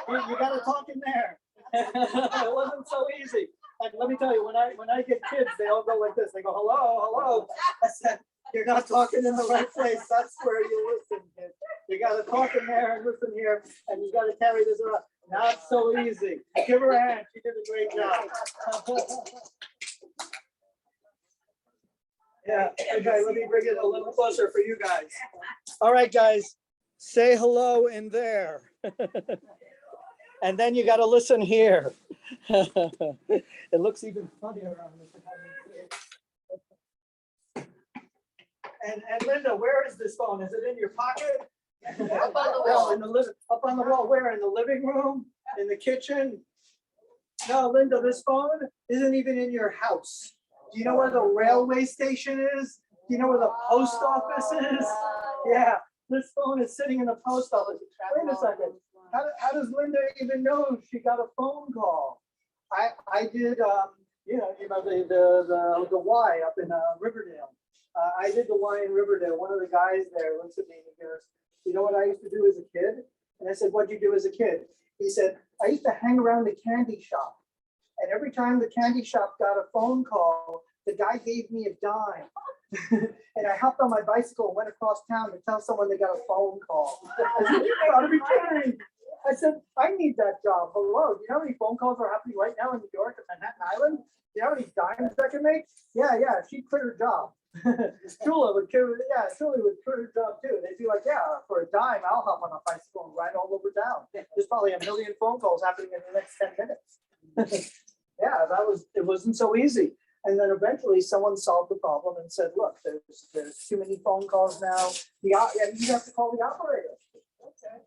A: You got to talk in there. It wasn't so easy. And let me tell you, when I get kids, they all go like this. They go, hello, hello. I said, you're not talking in the right place. That's where you listen, kid. You got to talk in there and listen here, and you got to carry this around. Not so easy. Give her a hand. She did a great job. Yeah. Okay, let me bring it a little closer for you guys. All right, guys. Say hello in there. And then you got to listen here. It looks even funnier on this. And Linda, where is this phone? Is it in your pocket?
H: Up on the
A: No,
H: wall.
A: in the up on the wall. Where? In the living room? In the kitchen? No, Linda, this phone isn't even in your house. Do you know where the railway station is? Do you know where the post office is? Yeah, this phone is sitting in the post office. Wait a second. How does Linda even know she got a phone call? I did, you know the Y up in Riverdale. I did the Y in Riverdale. One of the guys there looks at me and he goes, you know what I used to do as a kid? And I said, what'd you do as a kid? He said, I used to hang around the candy shop. And every time the candy shop got a phone call, the guy gave me a dime. And I hopped on my bicycle and went across town to tell someone they got a phone call. I said, you gotta be kidding. I said, I need that job. Hello, do you know how many phone calls are happening right now in New York and Manhattan Island? Do you know how many dimes I can make? Yeah, she quit her job. Shula would quit her job too. They'd be like, yeah, for a dime, I'll hop on a bicycle and ride all over town. There's probably a million phone calls happening in the next 10 minutes. Yeah, it wasn't so easy. And then eventually someone solved the problem and said, look, there's too many phone calls now. And you have to call the operator. Okay.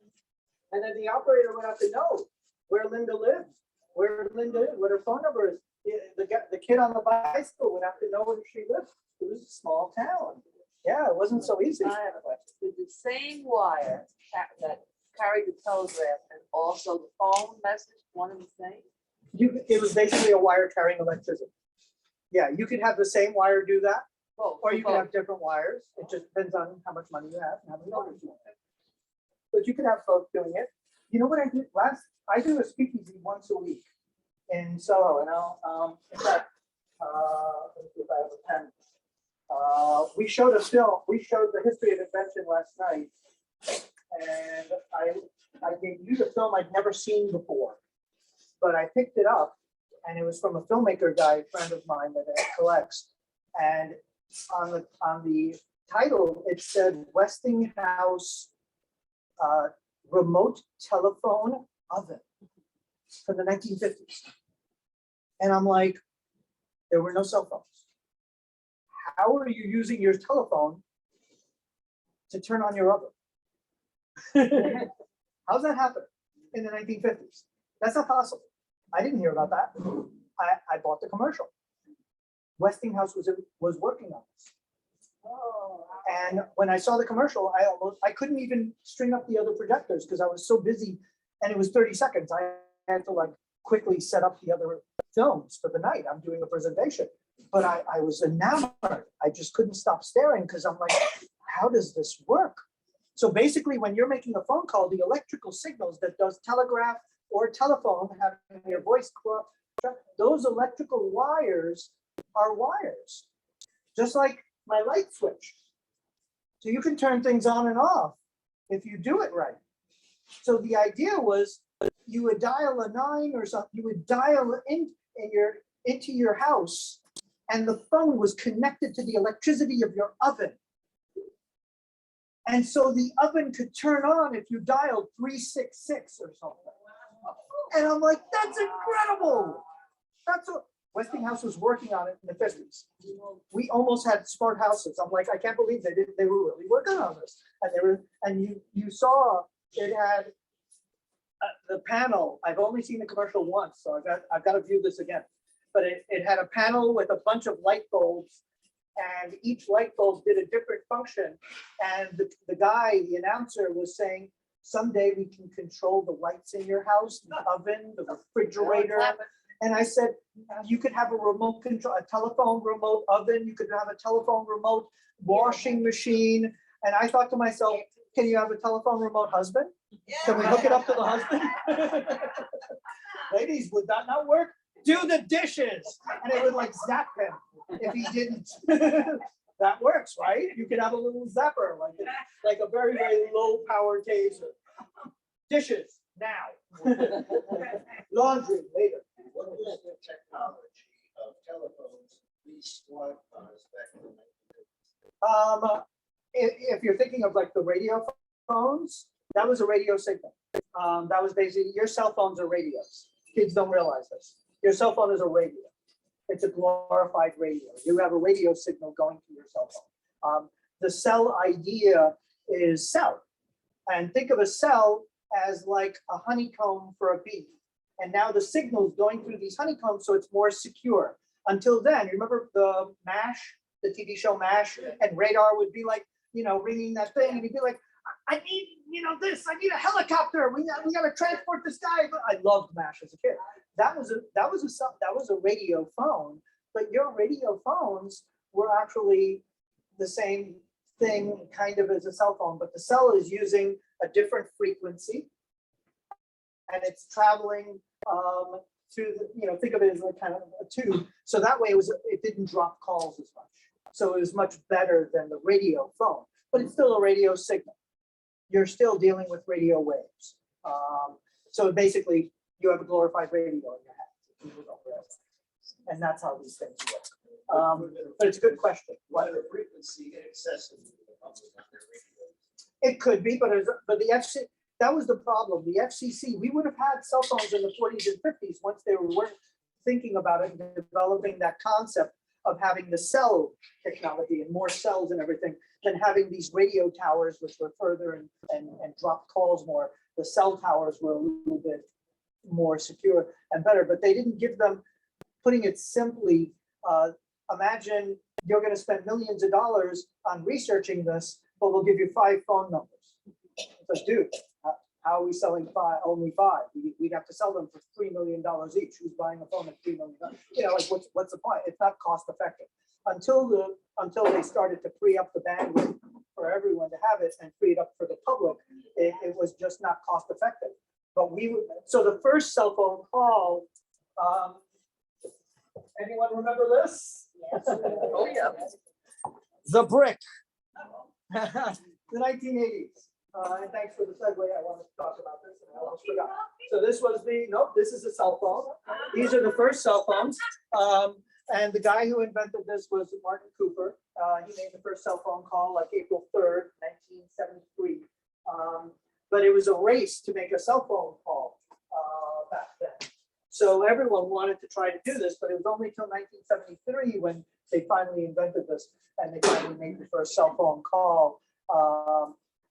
A: And then the operator would have to know where Linda lives, where Linda is, what her phone number is. The kid on the bicycle would have to know where she lives. It was a small town. Yeah, it wasn't so easy.
H: I have a question. Did the same wire that carried the telegraph and also the phone message, one and the same?
A: It was basically a wire carrying electricity. Yeah, you could have the same wire do that,
H: Both.
A: or you could
H: both.
A: have different wires. It just depends on how much money you have and how many motors you have. But you could have both doing it. You know what I did last? I do a speakeasy once a week in Soho, and I'll, in fact, let me see if I have a pen. We showed a film. We showed the history of invention last night, and I gave you the film I'd never seen before, but I picked it up, and it was from a filmmaker guy, friend of mine that collects, and on the title it said Westinghouse remote telephone oven from the 1950s, and I'm like, there were no cell phones. How are you using your telephone to turn on your oven? How's that happen in the 1950s? That's not possible. I didn't hear about that. I bought the commercial. Westinghouse was working on this. And when I saw the commercial, I couldn't even string up the other projectors because I was so busy, and it was 30 seconds. I had to like quickly set up the other films for the night. I'm doing a presentation. But I was enamored. I just couldn't stop staring because I'm like, how does this work? So basically, when you're making a phone call, the electrical signals that does telegraph or telephone, having your voice, those electrical wires are wires, just like my light switch. So you can turn things on and off if you do it right. So the idea was you would dial a 9 or something, you would dial into your house, and the phone was connected to the electricity of your oven. And so the oven could turn on if you dialed 366 or something. And I'm like, that's incredible. That's what Westinghouse was working on it in the 50s. We almost had smart houses. I'm like, I can't believe they were really working on this. And you saw it had the panel. I've only seen the commercial once, so I've got to view this again. But it had a panel with a bunch of light bulbs, and each light bulb did a different function. And the guy, the announcer, was saying, someday we can control the lights in your house, the oven, the refrigerator. And I said, you could have a remote control, a telephone remote oven. You could have a telephone remote washing machine. And I thought to myself, can you have a telephone remote husband? Can we hook it up to the husband? Ladies, would that not work? Do the dishes, and it would like zap him if he didn't. That works, right? You could have a little zapper, like a very, very low power taser. Dishes now. Laundry later.
E: What was the technology of telephones, these smartphones back in the 1950s?
A: If you're thinking of like the radio phones, that was a radio signal. That was basically, your cell phones are radios. Kids don't realize this. Your cell phone is a radio. It's a glorified radio. You have a radio signal going to your cell phone. The cell idea is cell. And think of a cell as like a honeycomb for a bee. And now the signal's going through these honeycombs, so it's more secure. Until then, you remember the MASH, the TV show MASH, and radar would be like, ringing that thing, and you'd be like, I need, this, I need a helicopter. We got to transport this guy. I loved MASH as a kid. That was a radio phone, but your radio phones were actually the same thing kind of as a cell phone, but the cell is using a different frequency, and it's traveling through the, think of it as like kind of a tube. So that way it didn't drop calls as much. So it was much better than the radio phone, but it's still a radio signal. You're still dealing with radio waves. So basically, you have a glorified radio in your head. People don't realize. And that's how these things work. But it's a good question.
E: What the frequency excessive to the public on their radios?
A: It could be, but the FCC, that was the problem. The FCC, we would have had cell phones in the 40s and 50s once they were thinking about it and developing that concept of having the cell technology and more cells and everything than having these radio towers, which were further and dropped calls more. The cell towers were a little bit more secure and better, but they didn't give them, putting it simply, imagine you're going to spend millions of dollars on researching this, but we'll give you 5 phone numbers. It's like, dude, how are we selling only 5? We'd have to sell them for $3 million each. Who's buying a phone at $3 million? You know, like what's the point? It's not cost effective. Until they started to free up the bandwidth for everyone to have it and free it up for the public, it was just not cost effective. But so the first cell phone call, anyone remember this?
H: Oh, yeah.
A: The brick. The 1980s. And thanks for the segue. I wanted to talk about this and I almost forgot. So this was this is a cell phone. These are the first cell phones. And the guy who invented this was Martin Cooper. He made the first cell phone call like April 3rd, 1973. But it was a race to make a cell phone call back then. So everyone wanted to try to do this, but it was only until 1973 when they finally invented this and they finally made the first cell phone call.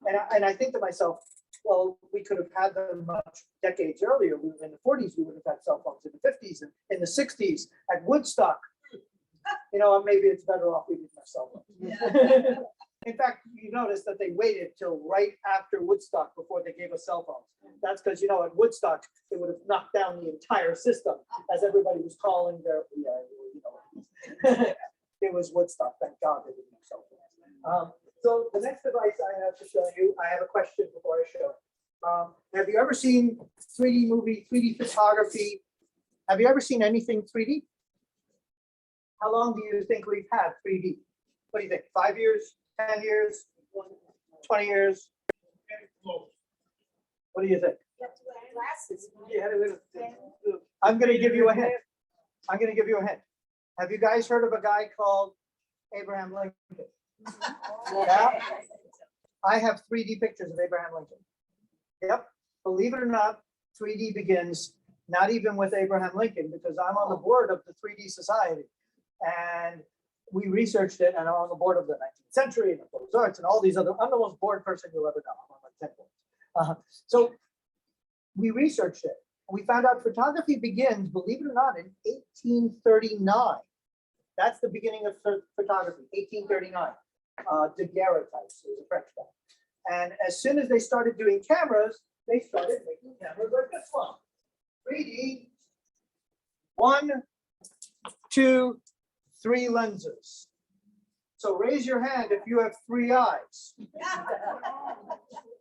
A: And I think to myself, well, we could have had them much decades earlier. We were in the 40s, we would have had cell phones in the 50s and in the 60s at Woodstock. You know, maybe it's better off we didn't have cell phones. Yeah. In fact, you notice that they waited till right after Woodstock before they gave us cell phones. That's because, you know, at Woodstock, it would have knocked down the entire system as everybody was calling their, it was Woodstock. Thank God they didn't have cell phones. So the next device I have to show you, I have a question before I show it. Have you ever seen 3D movie, 3D photography? Have you ever seen anything 3D? How long do you think we've had 3D? What do you think? 5 years, 10 years, 20 years? What do you think? I'm going to give you a hint. Have you guys heard of a guy called Abraham Lincoln? Yeah. I have 3D pictures of Abraham Lincoln. Yep. Believe it or not, 3D begins not even with Abraham Lincoln, because I'm on the board of the 3D Society. And we researched it, and I'm on the board of the 19th century and the Beaux Arts and all these other. I'm the most bored person you'll ever know. I'm on like 10 boards. So we researched it. We found out photography begins, believe it or not, in 1839. That's the beginning of photography, 1839. Daguerreotypes is a French guy. And as soon as they started doing cameras, they started making cameras like this one. 3D, 1, 2, 3 lenses. So raise your hand if you have 3 eyes.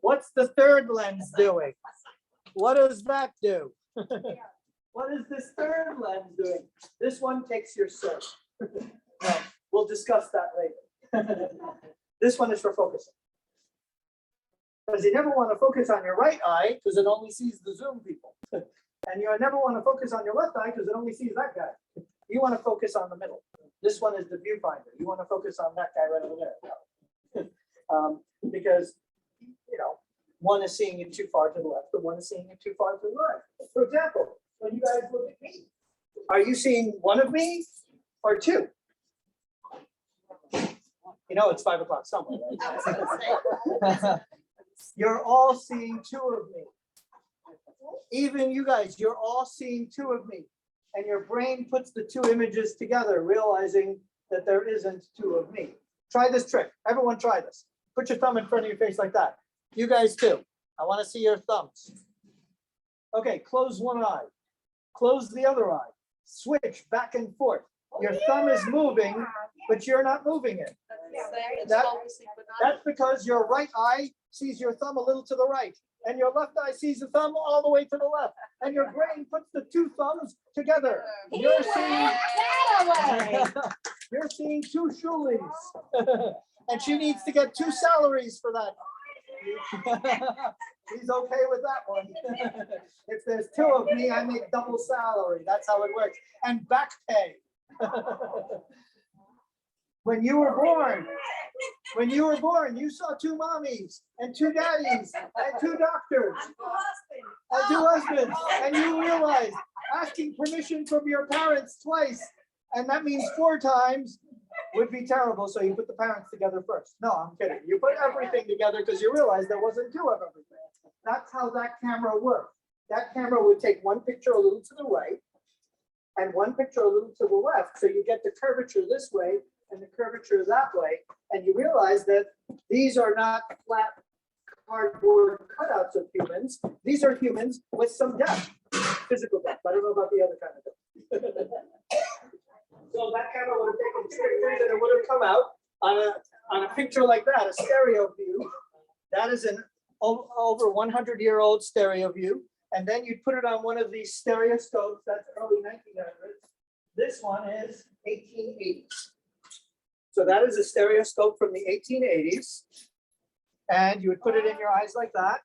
A: What's the 3rd lens doing? What does that do? What is this 3rd lens doing? This one takes your soul. We'll discuss that later. This one is for focusing. Because you never want to focus on your right eye because it only sees the Zoom people. And you never want to focus on your left eye because it only sees that guy. You want to focus on the middle. This one is the viewfinder. You want to focus on that guy right over there. Because, you know, one is seeing it too far to the left, and one is seeing it too far to the right. For example, when you guys look at me, are you seeing one of me or 2? You know, it's 5 o'clock somewhere, right? You're all seeing 2 of me. Even you guys, you're all seeing 2 of me. And your brain puts the 2 images together, realizing that there isn't 2 of me. Try this trick. Everyone try this. Put your thumb in front of your face like that. You guys too. I want to see your thumbs. Okay, close one eye. Close the other eye. Switch back and forth. Your thumb is moving, but you're not moving it. That's because your right eye sees your thumb a little to the right, and your left eye sees the thumb all the way to the left, and your brain puts the 2 thumbs together. You're seeing 2 shoelies, and she needs to get 2 salaries for that. He's okay with that one. If there's 2 of me, I make double salary. That's how it works. And back pay. when you were born, you saw two mommies and two daddies and two doctors and two husbands, and you realized asking permission from your parents twice, and that means 4 times, would be terrible. So you put the parents together first. No, I'm kidding. You put everything together because you realized there wasn't 2 of everything. That's how that camera worked. That camera would take one picture a little to the right and one picture a little to the left. So you get the curvature this way and the curvature that way. And you realize that these are not flat cardboard cutouts of humans. These are humans with some depth, physical depth. I don't know about the other kind of depth. So that camera would have taken 2 pictures and it would have come out on a picture like that, a stereo view. That is an over 100-year-old stereo view. And then you'd put it on one of these stereoscopes, that's early 1900s. This one is 1880s. So that is a stereoscope from the 1880s. And you would put it in your eyes like that.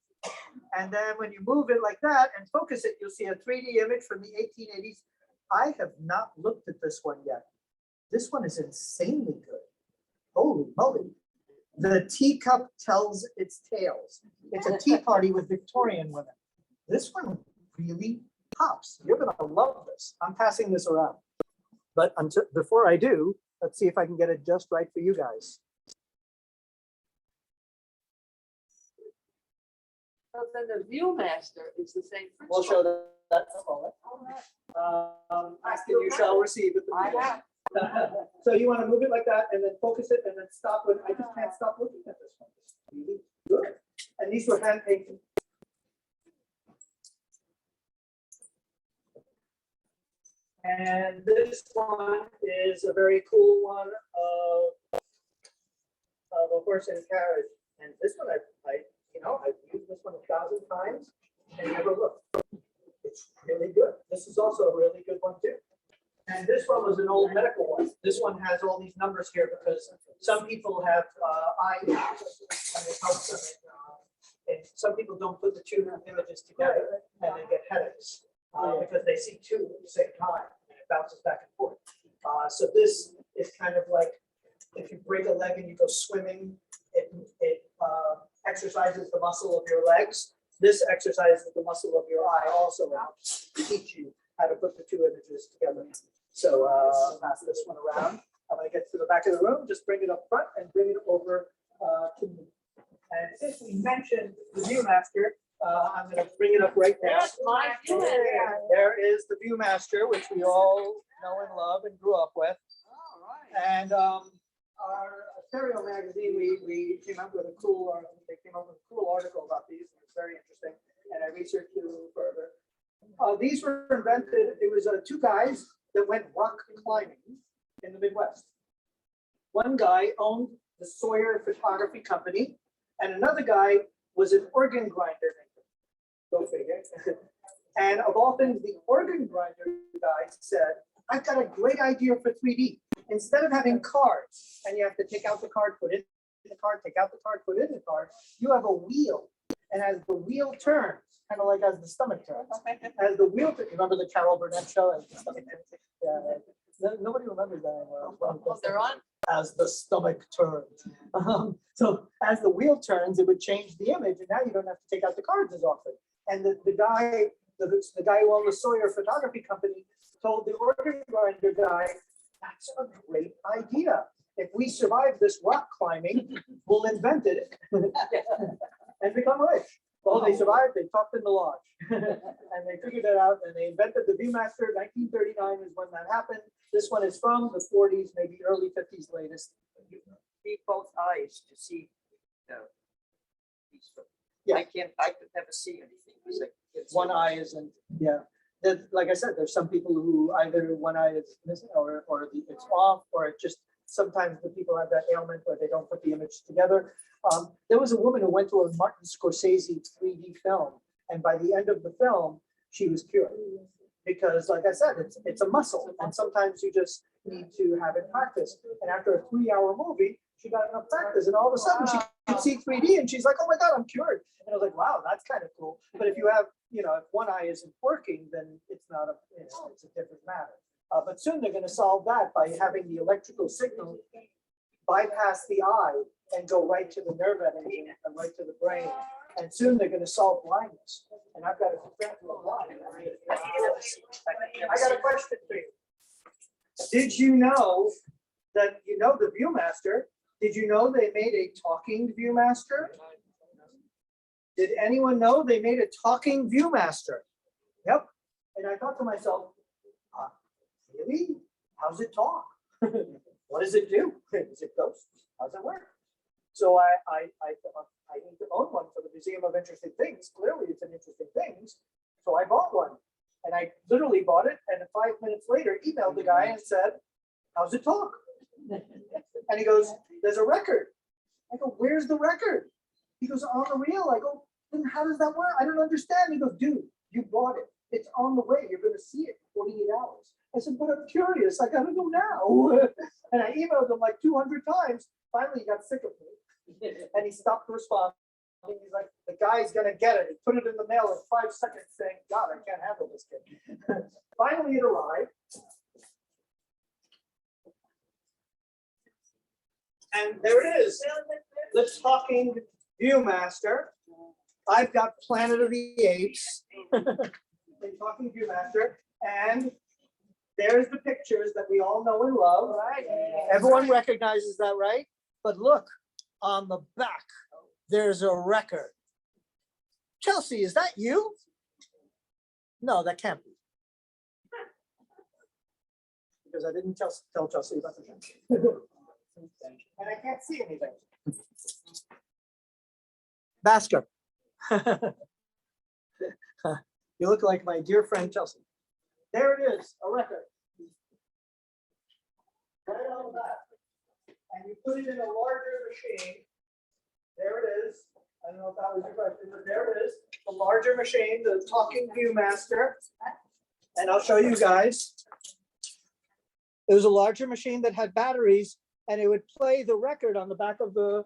A: And then when you move it like that and focus it, you'll see a 3D image from the 1880s. I have not looked at this one yet. This one is insanely good. Holy moly. The teacup tells its tales. It's a tea party with Victorian women. This one really pops. You're gonna love this. I'm passing this around. But before I do, let's see if I can get it just right for you guys.
H: So then the Viewmaster is the same
A: We'll
H: principle.
A: show that in a moment. Ask and you shall receive it.
H: I have.
A: So you want to move it like that and then focus it and then stop it. I just can't stop looking at this one. It's really good. And these were hand painted. And this one is a very cool one of a horse and carriage. And this one, I've used this one 1,000 times and never looked. It's really good. This is also a really good one too. And this one was an old medical one. This one has all these numbers here because some people have eye issues and it helps them. And some people don't put the 2 images together and they get headaches because they see 2 at the same time and it bounces back and forth. So this is kind of like if you break a leg and you go swimming, it exercises the muscle of your legs. This exercises the muscle of your eye also helps teach you how to put the 2 images together. So pass this one around. I'm going to get to the back of the room, just bring it up front and bring it over to me. And since we mentioned the Viewmaster, I'm going to bring it up right now.
H: My Viewmaster.
A: There is the Viewmaster, which we all know and love and grew up with. And our stereo magazine, we came up with a cool, they came up with a cool article about these. And it's very interesting. And I researched it a little further. These were invented, it was 2 guys that went rock climbing in the Midwest. One guy owned the Sawyer Photography Company, and another guy was an organ grinder maker. Go figure. And of all things, the organ grinder guy said, I've got a great idea for 3D. Instead of having cards, and you have to take out the card, put it in the card, take out the card, put it in the card, you have a wheel. And as the wheel turns, kind of like as the stomach turns, as the wheel, remember the Carol Burnett show? As the stomach turns? Yeah, nobody remembers that anymore.
H: Oh, they're on?
A: As the stomach turns. So as the wheel turns, it would change the image, and now you don't have to take out the cards as often. And the guy who owned the Sawyer Photography Company told the organ grinder guy, that's a great idea. If we survive this rock climbing, we'll invent it and become rich. Well, they survived, they talked in the lodge and they figured it out and they invented the Viewmaster. 1939 is when that happened. This one is from the 40s, maybe early 50s latest.
I: You need both eyes to see the piece.
A: Yeah.
I: I could never see anything.
A: One eye isn't, yeah. Like I said, there's some people who either one eye is missing or it's off, or it just, sometimes the people have that ailment where they don't put the image together. There was a woman who went to a Martin Scorsese 3D film, and by the end of the film, she was cured. Because like I said, it's a muscle, and sometimes you just need to have it practiced. And after a 3-hour movie, she got enough practice, and all of a sudden she could see 3D, and she's like, "Oh my God, I'm cured!" And I was like, "Wow, that's kind of cool." But if you have, if one eye isn't working, then it's not it's a different matter. But soon they're going to solve that by having the electrical signal bypass the eye and go right to the nerve ending and right to the brain. And soon they're gonna solve blindness. And I've got a friend who are blind. I got a question for you. Did you know that, you know, the Viewmaster, did you know they made a talking Viewmaster? Did anyone know they made a talking Viewmaster? Yep. And I thought to myself, really? How's it talk? What does it do? Is it ghost? How's it work? So I thought I need to own one for the Museum of Interesting Things. Clearly, it's an interesting things. So I bought one, and I literally bought it, and 5 minutes later, emailed the guy and said, "How's it talk?" And he goes, "There's a record." I go, "Where's the record?" He goes, "On the reel." I go, "Then how does that work? I don't understand." He goes, "Dude, you bought it. It's on the way. You're going to see it in 48 hours." I said, "But I'm curious. I got to know now." And I emailed him like 200 times. Finally, he got sick of me. And he stopped responding. He's like, "The guy's going to get it." He put it in the mail in 5 seconds saying, "God, I can't handle this kid." Finally, it arrived. And there it is. The talking Viewmaster. I've got Planet of the Apes. The talking Viewmaster. And there's the pictures that we all know and love. Right. Everyone recognizes that, right? But look, on the back, there's a record. Chelsea, is that you? No, that can't be. Because I didn't tell Chelsea about the record. And I can't see anything. Basker. You look like my dear friend Chelsea. There it is, a record. Right on the back. And you put it in a larger machine. There it is. I don't know if that was your question, but there it is. The larger machine, the talking Viewmaster. And I'll show you guys. It was a larger machine that had batteries, and it would play the record on the back of the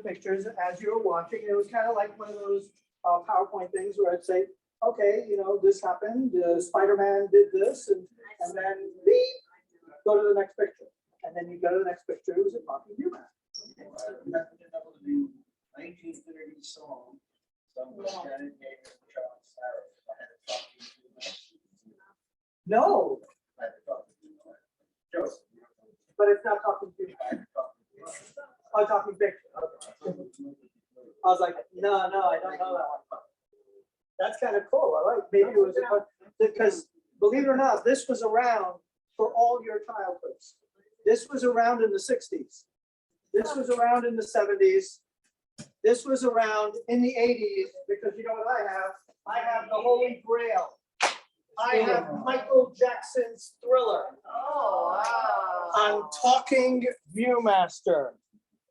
A: pictures as you were watching. It was kind of like one of those PowerPoint things where I'd say, "Okay, you know, this happened. Spider-Man did this," and then beep, go to the next picture, and then you go to the next picture. It was a talking Viewmaster.
E: 1930 song.
A: No, but it's not talking Viewmaster. Oh, talking picture. Okay. I was like, no, I don't know that one. That's kind of cool. I like. Maybe it was because, believe it or not, this was around for all your childhoods. This was around in the 60s. This was around in the 70s. This was around in the 80s, because you know what I have? I have the Holy Grail. I have Michael Jackson's Thriller.
B: Oh, wow.
A: I'm talking Viewmaster.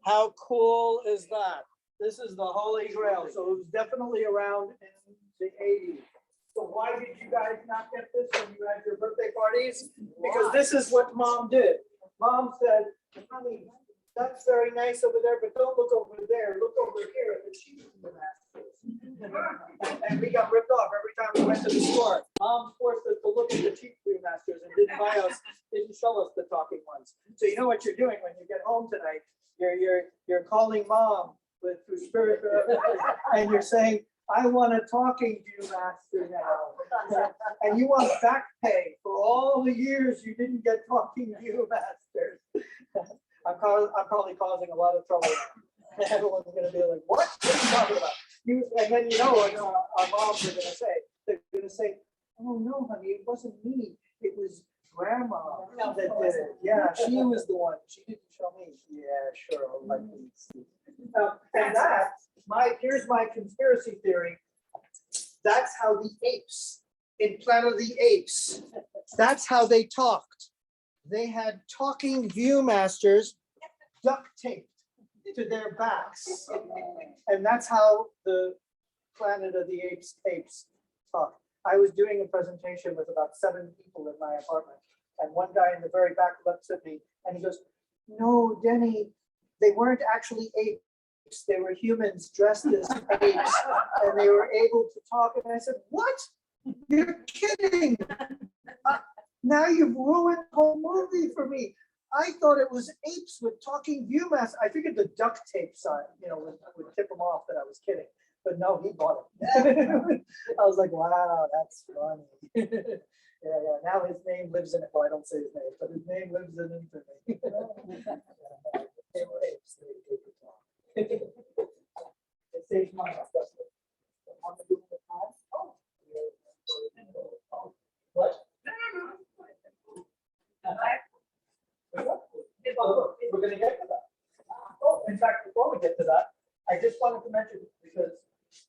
A: How cool is that? This is the Holy Grail. So it was definitely around in the 80s. So why did you guys not get this when you had your birthday parties? Because this is what Mom did. Mom said, "Honey, that's very nice over there, but don't look over there. Look over here at the cheap Viewmasters." And we got ripped off every time we went to the store. Mom forced us to look at the cheap Viewmasters and didn't show us the talking ones. So you know what you're doing when you get home tonight? You're calling Mom through spirit, and you're saying, "I want a talking Viewmaster now." And you want back pay for all the years you didn't get talking Viewmasters. I'm probably causing a lot of trouble. Everyone's going to be like, "What? What are you talking about?" And then you know what our moms are going to say. They're going to say, "Oh no, honey, it wasn't me. It was Grandma that did it. Yeah, she was the one. She didn't show me." Yeah, sure. I'll let you see. And here's my conspiracy theory. That's how the apes in Planet of the Apes, that's how they talked. They had talking Viewmasters duct taped to their backs. And that's how the Planet of the Apes talk. I was doing a presentation with about 7 people in my apartment. And one guy in the very back looks at me and he goes, "No, Denny, they weren't actually apes. They were humans dressed as apes. And they were able to talk." And I said, "What? You're kidding. Now you've ruined the whole movie for me. I thought it was apes with talking Viewmaster. I figured the duct tape side, would tip them off that I was kidding. But no, he bought it. I was like, wow, that's funny. Yeah. Now his name lives in it. Well, I don't say his name, but his name lives in infamy. They were apes. They could talk. It saves money. What? We're gonna get to that. Oh, in fact, before we get to that, I just wanted to mention, because,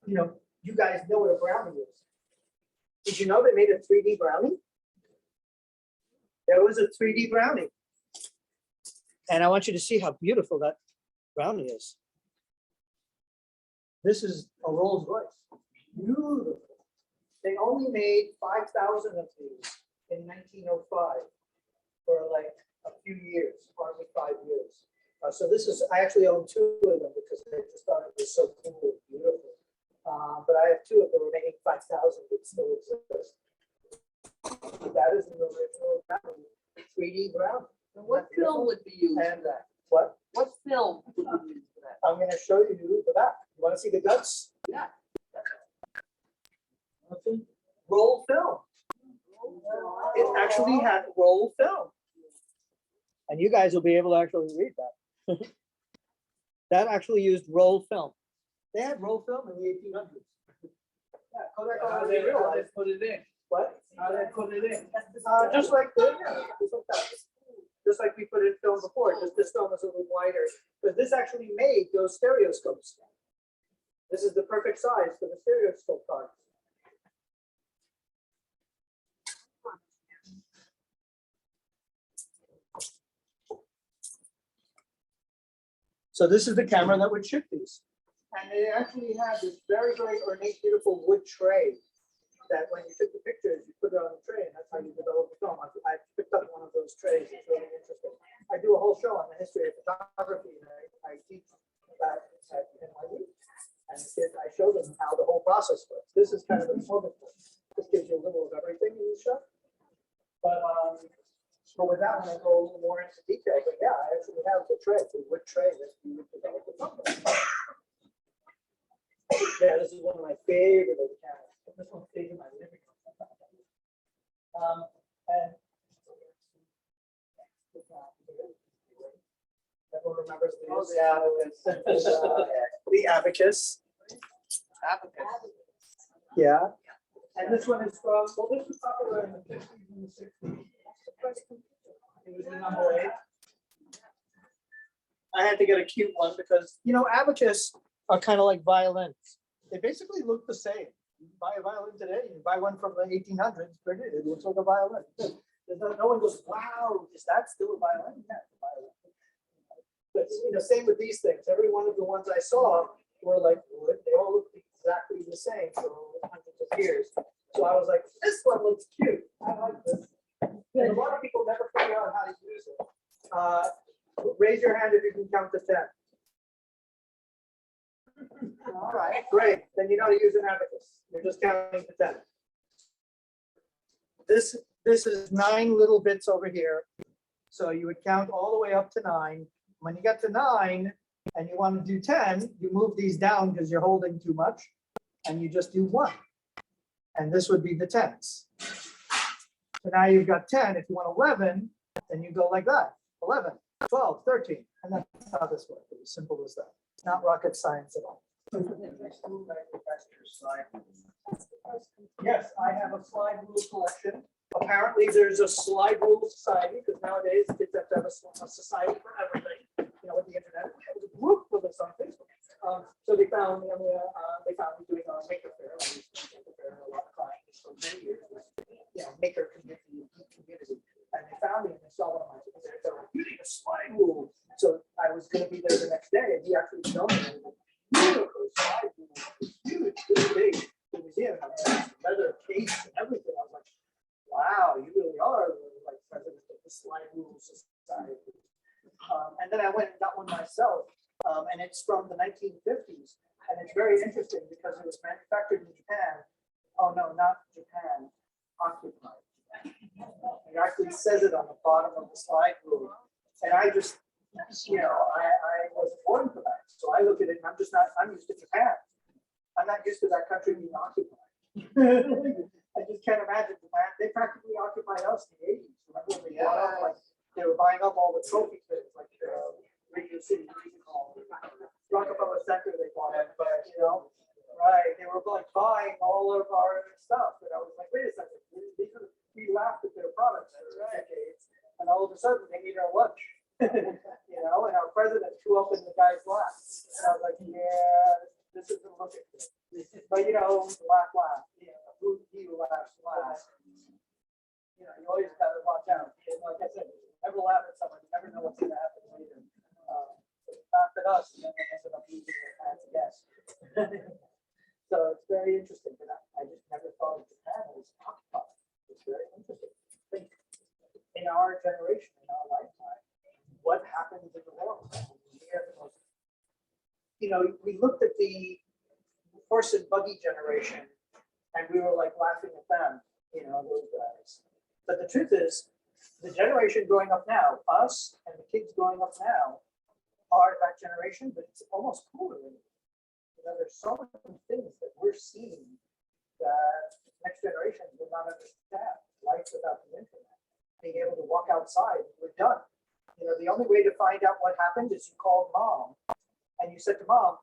A: you guys know what a brownie is. Did you know they made a 3D brownie? There was a 3D brownie. And I want you to see how beautiful that brownie is. This is a Rolls Royce. Beautiful. They only made 5,000 of these in 1905 for like a few years, hardly 5 years. So this is, I actually own 2 of them because I just thought it was so cool and beautiful. But I have 2 of them remaining 5,000 that still exist. That is an original brownie, 3D brownie.
H: And what film would be used for
A: And
H: that?
A: what?
H: What film would be used for that?
A: I'm going to show you the back. You want to see the guts?
H: Yeah.
A: Roll film. It actually had roll film. And you guys will be able to actually read that. That actually used roll film. They had roll film in the 1800s. Yeah, Kodak already realized.
G: Put it in.
A: What?
G: How they put it in.
A: Just like that. Just like we put in film before, just this film is a little wider. Because this actually made those stereoscopes. This is the perfect size for the stereoscope cards. So this is the camera that would shoot these. And they actually had this very, very ornate, beautiful wood tray that when you took the pictures, you put it on the tray, and that's how you develop the film. I picked up one of those trays. It's really interesting. I do a whole show on the history of photography, and I teach that at NYU. And I show them how the whole process works. This is kind of a smorgasbord. This gives you a little of everything in the show. But with that one, I go a little more into detail. But yeah, I actually have the tray, the wood tray that you would develop the film. Yeah, this is one of my favorite of the cameras. This one stays in my living room. And everyone remembers the abacus. Yeah. And this one is from, well, this was popular in the 50s and the 60s. It was the number 8. I had to get a cute one because, abacus are kind of like violins. They basically look the same. You buy a violin today, you buy one from the 1800s, it looks like a violin. No one goes, wow, is that still a violin? Yeah, it's a violin. But same with these things. Every one of the ones I saw were like wood. They all look exactly the same for hundreds of years. So I was like, this one looks cute. I like this. And a lot of people never figure out how to use it. Raise your hand if you can count to 10. All right, great. Then you know how to use an abacus. You're just counting to 10. This is 9 little bits over here. So you would count all the way up to 9. When you get to 9 and you want to do 10, you move these down because you're holding too much, and you just do 1. And this would be the tens. So now you've got 10. If you want 11, then you go like that. 11, 12, 13. And that's how this works. It's as simple as that. It's not rocket science at all. Yes, I have a slide rule collection. Apparently there's a slide rule society, because nowadays kids have to have a society for everything. With the internet, we have a group with us on Facebook. So they found me doing a maker fair. I used to make a fair a lot of clients for many years. Maker community. And they found me and they saw one of my things. They're like, you need a slide rule. So I was going to be there the next day, and he actually showed me a beautiful slide rule. It's huge, it's big. The museum has leather case and everything. I was like, wow, you really are like president of the slide rule society. And then I went and got one myself, and it's from the 1950s, and it's very interesting because it was manufactured in Japan. Oh no, not Japan, occupied. It actually says it on the bottom of the slide rule. I just, I wasn't born for that. So I look at it and I'm used to Japan. I'm not used to that country being occupied. I just can't imagine Japan. They practically occupied us in the 80s. Remember when they bought up, like, they were buying up all the trophy things, like Radio City, Rockefeller Center, they bought it, but, right, they were like buying all of our stuff. And I was like, wait a second, we laughed at their products for decades, and all of a sudden they need our lunch. And our president threw up in the guy's lap. And I was like, yeah, this isn't looking good. But laugh. He laughs last. You always gotta watch out. Like I said, never laugh at someone, you never know what's gonna happen later. Laughed at us, and then they ended up losing their hands, yes. So it's very interesting, but I just never thought of Japan as occupied. It's very interesting. Think in our generation, in our lifetime, what happens in the world? We looked at the horse and buggy generation, and we were like laughing at them, those guys. But the truth is, the generation growing up now, us and the kids growing up now, are that generation, but it's almost cooler. There's so many things that we're seeing that next generation will not understand. Life without the internet, being able to walk outside, we're done. The only way to find out what happened is you called mom, and you said to mom,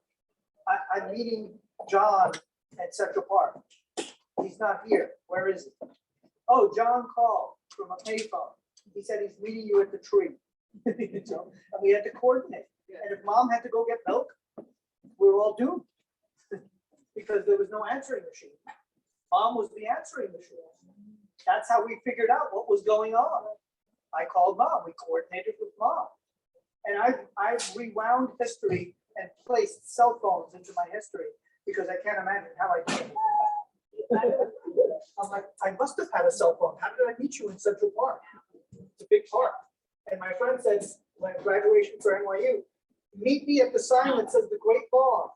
A: I'm meeting John at Central Park. He's not here. Where is he? Oh, John called from a payphone. He said he's meeting you at the tree. And we had to coordinate. And if mom had to go get milk, we were all doomed because there was no answering machine. Mom was the answering machine. That's how we figured out what was going on. I called mom. We coordinated with mom. And I've rewound history and placed cell phones into my history because I can't imagine how I did it. I'm like, I must have had a cell phone. How did I meet you in Central Park? It's a big park. And my friend said, when graduation for NYU, meet me at the sign that says the Great Lawn.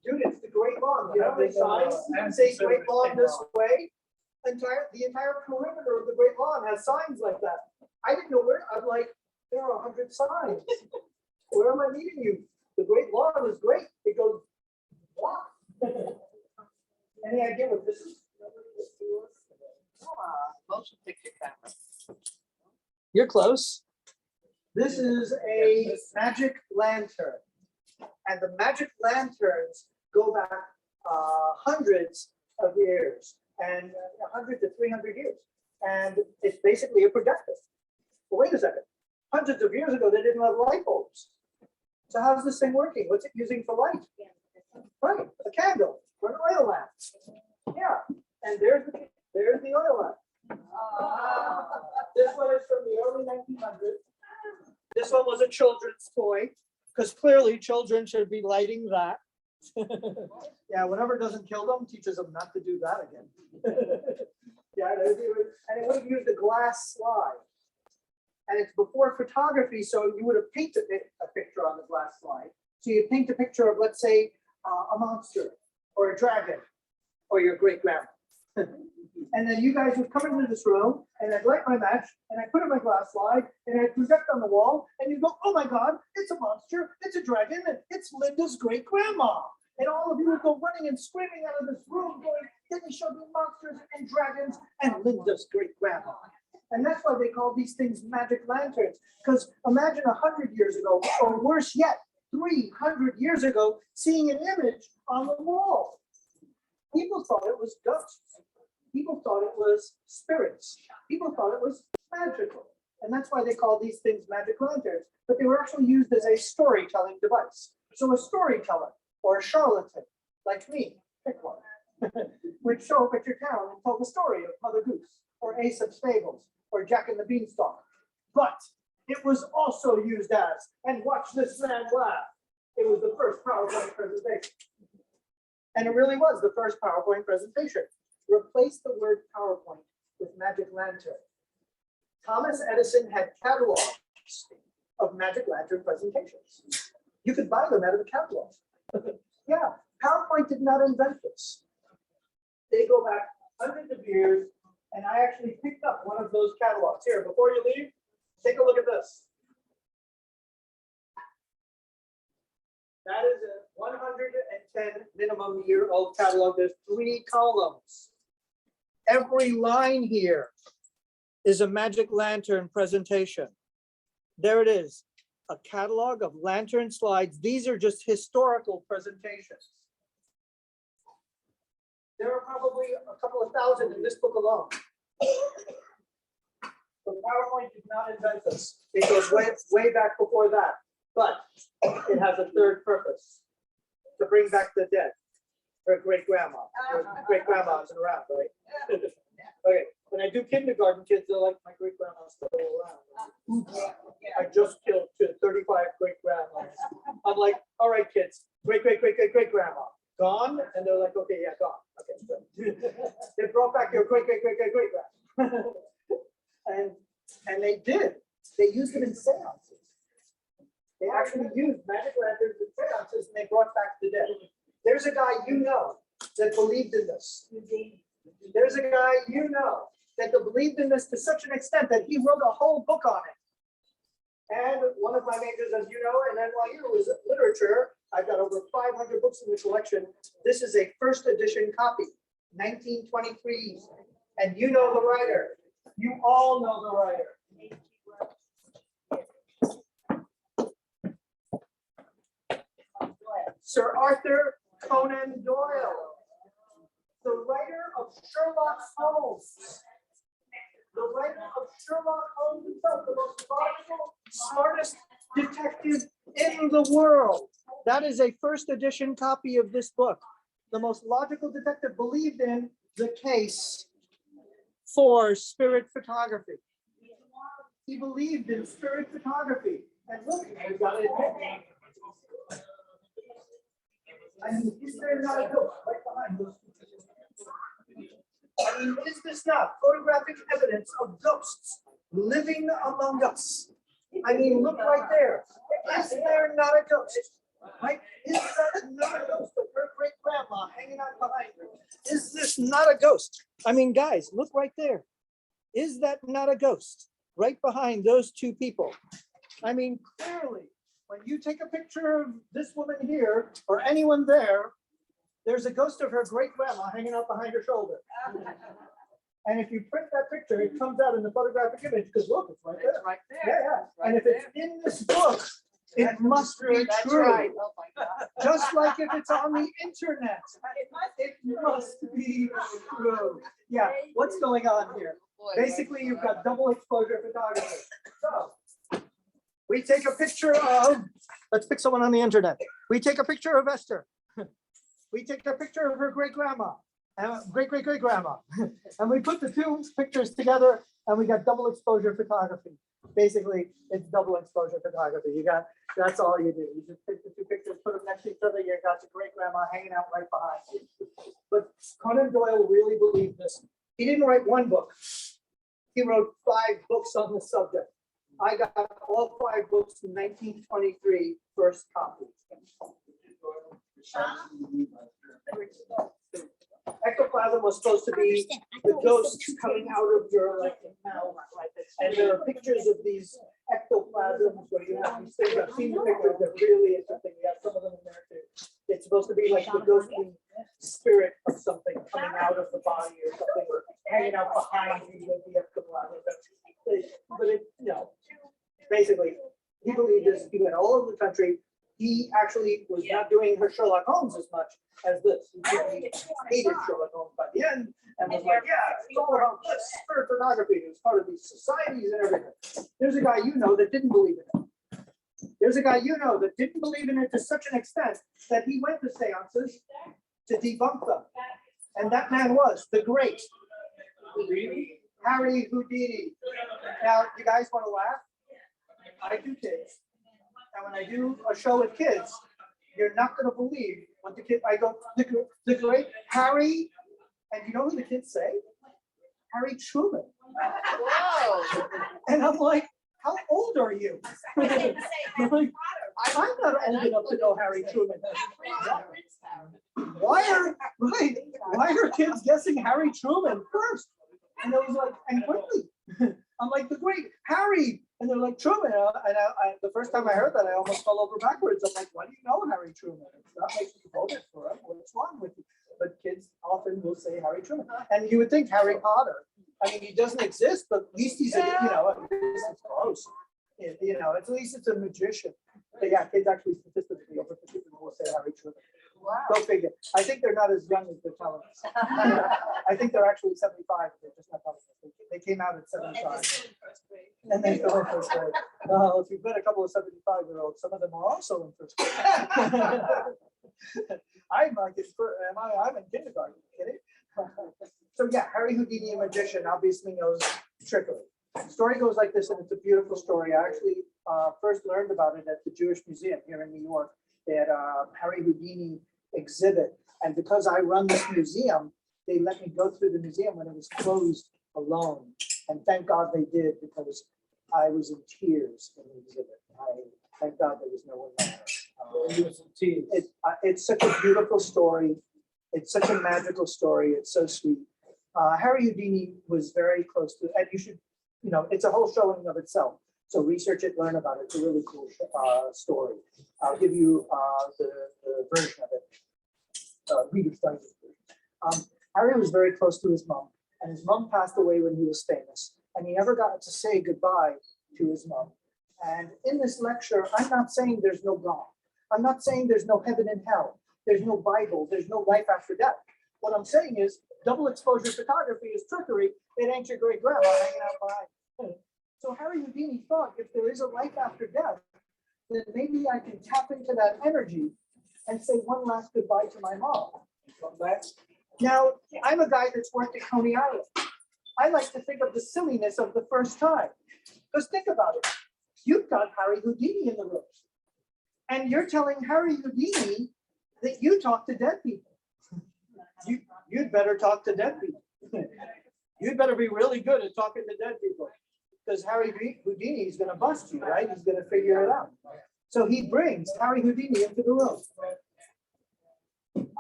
A: Dude, it's the Great Lawn. You know, the signs say Great Lawn this way. The entire perimeter of the Great Lawn has signs like that. I didn't know where. I'm like, there are 100 signs. Where am I meeting you? The Great Lawn is great. It goes, what? Any idea what this is?
I: Motion picture camera.
A: You're close. This is a magic lantern. And the magic lanterns go back hundreds of years, and 100 to 300 years. And it's basically a projector. But wait a second. Hundreds of years ago, they didn't have light bulbs. So how's this thing working? What's it using for light? Right, a candle or an oil lamp. Yeah, and there's the oil lamp. This one is from the early 1900s. This one was a children's toy, because clearly children should be lighting that. Yeah, whatever doesn't kill them teaches them not to do that again. Yeah, and it would use the glass slide. And it's before photography, so you would have painted a picture on the glass slide. So you paint a picture of, let's say, a monster or a dragon or your great grandma. And then you guys would come into this room and I'd light my match and I'd put it in my glass slide and I'd project on the wall and you'd go, oh my God, it's a monster, it's a dragon, and it's Linda's great grandma. And all of you would go running and screaming out of this room going, let me show you monsters and dragons and Linda's great grandma. And that's why they call these things magic lanterns. Because imagine 100 years ago, or worse yet, 300 years ago, seeing an image on the wall. People thought it was ghosts. People thought it was spirits. People thought it was magical. And that's why they call these things magic lanterns. But they were actually used as a storytelling device. So a storyteller or a charlatan, like me, pick one, would show up at your town and tell the story of Mother Goose or Aesop's Fables or Jack and the Beanstalk. But it was also used as, and watch this man laugh, it was the first PowerPoint presentation. And it really was the first PowerPoint presentation. Replace the word PowerPoint with magic lantern. Thomas Edison had catalogs of magic lantern presentations. You could buy them out of the catalog. Yeah, PowerPoint did not invent this. They go back hundreds of years, and I actually picked up one of those catalogs. Here, before you leave, take a look at this. That is a 110 minimum year-old catalog. There's 3 columns. Every line here is a magic lantern presentation. There it is, a catalog of lantern slides. These are just historical presentations. There are probably a couple of thousand in this book alone. The PowerPoint did not invent this. It goes way back before that. But it has a third purpose, to bring back the dead. Her great-grandma. Her great-grandma isn't around, right? Okay, when I do kindergarten, kids are like, my great-grandma's still around. I just killed 35 great-grandmas. I'm like, all right, kids, great-great-great-great-great-grandma. Gone? And they're like, okay, yeah, gone. Okay, good. They brought back your great-great-great-great-great-grandma. And they did. They used them in seances. They actually used magic lanterns in seances, and they brought back the dead. There's a guy you know that believed in this. There's a guy you know that believed in this to such an extent that he wrote a whole book on it. And one of my majors, as you know, in NYU was literature. I've got over 500 books in the collection. This is a first edition copy, 1923. And you know the writer. You all know the writer. Sir Arthur Conan Doyle, the writer of Sherlock Holmes. The writer of Sherlock Holmes himself, the most logical, smartest detective in the world. That is a first edition copy of this book. The most logical detective believed in the case for spirit photography. He believed in spirit photography. And look, I've got it. I mean, is there not a ghost right behind those two pictures? I mean, is this not photographic evidence of ghosts living among us? I mean, look right there. Is there not a ghost? Right? Is that not a ghost of her great grandma hanging out behind her? Is this not a ghost? I mean, guys, look right there. Is that not a ghost right behind those two people? I mean, clearly, when you take a picture of this woman here or anyone there, there's a ghost of her great grandma hanging out behind her shoulder. And if you print that picture, it comes out in the photographic image because look, it's right there.
H: It's right there.
A: Yeah, yeah.
H: Right
A: And if it's in this book, it must be
H: That's
A: true.
H: right. Oh my God.
A: Just like if it's on the internet, it must be true. Yeah, what's going on here?
H: Boy,
A: Basically, you've got double exposure photography. So we take a picture of, let's pick someone on the internet. We take a picture of Esther. We take a picture of her great-grandma, great-great-great-grandma. And we put the two pictures together and we got double exposure photography. Basically, it's double exposure photography. That's all you do. You just take the two pictures, put them next to each other, you got your great-grandma hanging out right behind you. But Conan Doyle really believed this. He didn't write one book. He wrote 5 books on the subject. I got all 5 books in 1923, first copy. Ectoplasm was supposed to be the ghosts coming out of your mouth. And there are pictures of these ectoplasms where you have these things. I've seen the pictures, they're really interesting. You have some of them in there too. It's supposed to be like the ghostly spirit of something coming out of the body or something, or hanging out behind you with the ectoplasm. But it, basically, he believed this. He went all over the country. He actually was not doing her Sherlock Holmes as much as this. He hated Sherlock Holmes by the end and was like, yeah, it's all about this spirit photography. It was part of these societies and everything. There's a guy you know that didn't believe in it. There's a guy you know that didn't believe in it to such an extent that he went to seances to debunk them. And that man was the great Harry Houdini. Now, you guys want to laugh? I do kids. And when I do a show with kids, you're not going to believe what the kid, I go, the great Harry, and you know who the kids say? Harry Truman.
H: Whoa.
A: And I'm like, how old are you? I'm like, I'm not old enough to know Harry Truman. Why are kids guessing Harry Truman first? And I was like, and quickly. I'm like, the great Harry. And they're like, Truman. And the first time I heard that, I almost fell over backwards. I'm like, why do you know Harry Truman. It's not like you voted for him. What's wrong with you? But kids often will say Harry Truman. And you would think Harry Potter. I mean, he doesn't exist, but at least he's, at least it's close. At least it's a magician. But yeah, kids actually statistically over 50 people will say Harry Truman. Go figure. I think they're not as young as they're telling us. I think they're actually 75. They're just not telling us. They came out at 75. And they go in first grade. If you've met a couple of 75-year-olds, some of them are also in first grade. I'm in kindergarten. Kidding? So yeah, Harry Houdini, a magician, obviously knows trickery. The story goes like this, and it's a beautiful story. I actually first learned about it at the Jewish Museum here in New York. They had a Harry Houdini exhibit, and because I run this museum, they let me go through the museum when it was closed alone. And thank God they did, because I was in tears in the exhibit. Thank God there was no one there. It's such a beautiful story. It's such a magical story. It's so sweet. Harry Houdini was very close to, and you should, it's a whole show in and of itself. So research it, learn about it. It's a really cool story. I'll give you the version of it. Reader's Digest version. Harry was very close to his mom, and his mom passed away when he was famous, and he never got to say goodbye to his mom. And in this lecture, I'm not saying there's no God. I'm not saying there's no heaven and hell. There's no Bible. There's no life after death. What I'm saying is double exposure photography is trickery. It ain't your great grandma hanging out behind. So Harry Houdini thought, if there is a life after death, then maybe I can tap into that energy and say one last goodbye to my mom. Now, I'm a guy that's worked at Coney Island. I like to think of the silliness of the first time. Because think about it. You've got Harry Houdini in the room. And you're telling Harry Houdini that you talk to dead people. You'd better talk to dead people. You'd better be really good at talking to dead people. Because Harry Houdini is going to bust you, right? He's going to figure it out. So he brings Harry Houdini into the room.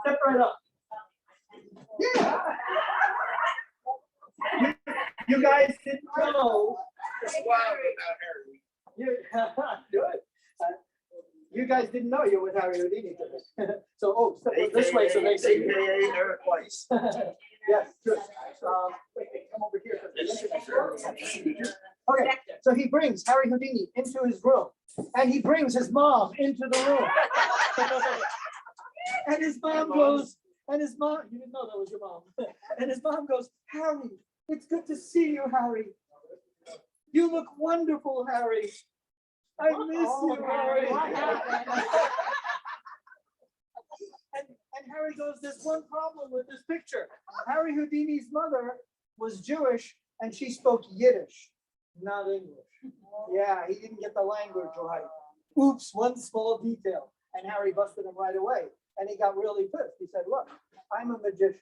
A: Step right up. Yeah. You guys didn't know. Good. You guys didn't know you were with Harry Houdini. So, step this way so they see you.
E: Eric Weiss.
A: Yes, good. Wait, come over here. Okay, so he brings Harry Houdini into his room, and he brings his mom into the room. And his mom goes, you didn't know that was your mom. And his mom goes, Harry, it's good to see you, Harry. You look wonderful, Harry. I miss you, Harry. And Harry goes, there's one problem with this picture. Harry Houdini's mother was Jewish, and she spoke Yiddish, not English. Yeah, he didn't get the language right. Oops, one small detail. And Harry busted him right away. And he got really pissed. He said, look, I'm a magician.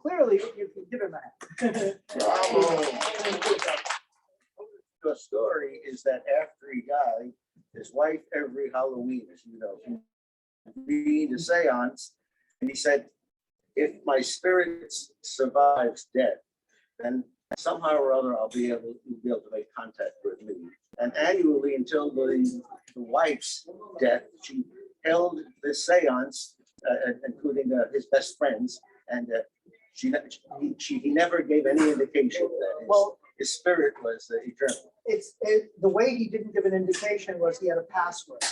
A: Clearly, you can give him that.
E: The story is that after he died, his wife every Halloween, as you know, he did a seance, and he said, if my spirit survives death, then somehow or other I'll be able to make contact with me. And annually, until the wife's death, she held this seance, including his best friends, and he never gave any indication that his spirit was eternal.
A: The way he didn't give an indication was he had a password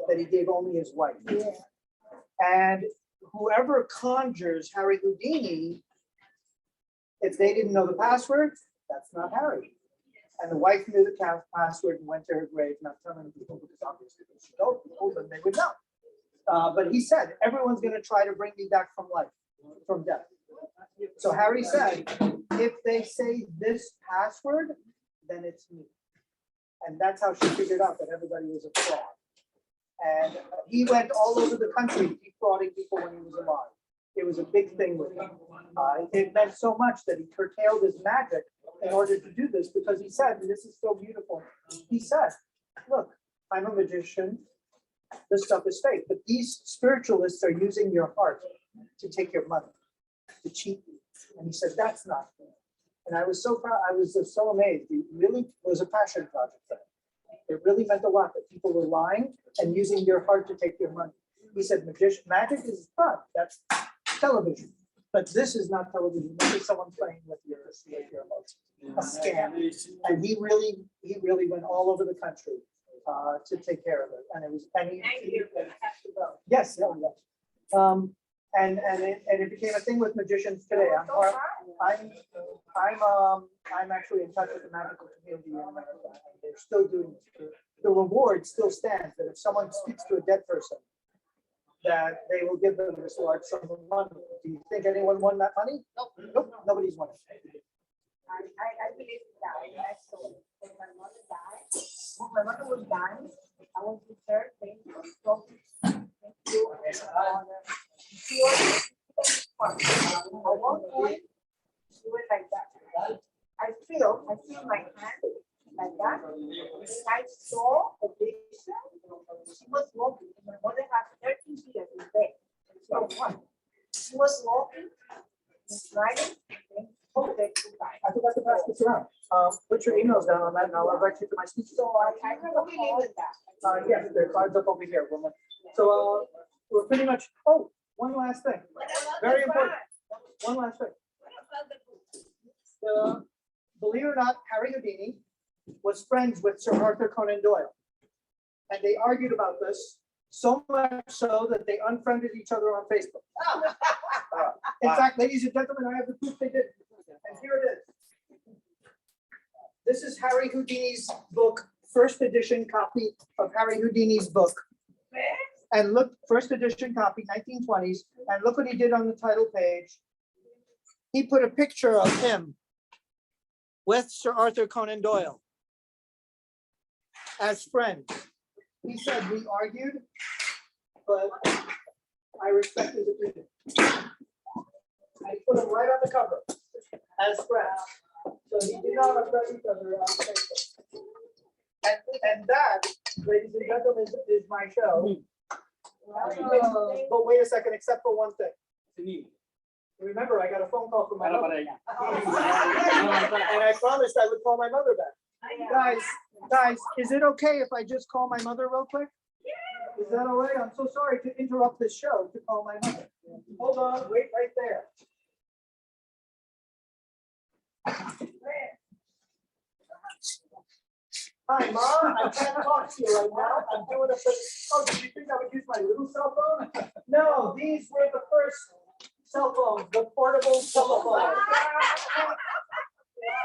A: that he gave only his wife. Yeah. And whoever conjures Harry Houdini, if they didn't know the password, that's not Harry. And the wife knew the password and went to her grave, not telling people, because obviously if she told people, then they would know. But he said, everyone's going to try to bring me back from life, from death. So Harry said, if they say this password, then it's me. And that's how she figured out that everybody was a fraud. And he went all over the country defrauding people when he was alive. It was a big thing with him. It meant so much that he curtailed his magic in order to do this, because he said, and this is so beautiful, he said, look, I'm a magician. This stuff is fake, but these spiritualists are using your heart to take your money, to cheat you. And he said, that's not fair. And I was so proud, I was just so amazed. It really was a passion project for him. It really meant a lot that people were lying and using your heart to take your money. He said, magic is fun, that's television. But this is not television, this is someone playing with your emotions, a scam. And he really went all over the country to take care of it. And it was, and he, yes, yeah, yes. And it became a thing with magicians today. I'm actually in touch with the magical community in America. And they're still doing it. The reward still stands that if someone speaks to a dead person, that they will give them this large sum of money. Do you think anyone won that money? Nope, nobody's won it.
J: I believe that. So when my mother died, when my mother was dying, I went to church, thank you. She was at one point, she was like that. I feel my hand like that. And I saw a vision. She was walking. My mother had 13 years in bed. She was walking, riding, and then
A: I forgot to pass this around. Put your emails down on that and I'll invite you to my speech.
J: so I really believe in that.
A: Yes, their cards up over here. So we're pretty much, oh, one last thing. Very important. One last thing. Believe it or not, Harry Houdini was friends with Sir Arthur Conan Doyle. And they argued about this so much so that they unfriended each other on Facebook. In fact, ladies and gentlemen, I have the proof they did. And here it is. This is Harry Houdini's book, first edition copy of Harry Houdini's book. And look, first edition copy, 1920s. And look what he did on the title page. He put a picture of him with Sir Arthur Conan Doyle as friends. He said, we argued, but I respect his opinion. I put him right on the cover as friends. So he did not upset each other on Facebook. And that, ladies and gentlemen, is my show. But wait a second, except for one thing. Remember, I got a phone call from my mother. And I promised I would call my mother back. Guys, is it okay if I just call my mother real quick? Is that all right? I'm so sorry to interrupt this show to call my mother. Hold on, wait right there. Hi, Mom. I can't talk to you right now. I'm doing a. Oh, did you think I would use my little cell phone? No, these were the first cell phones, the portable telephone.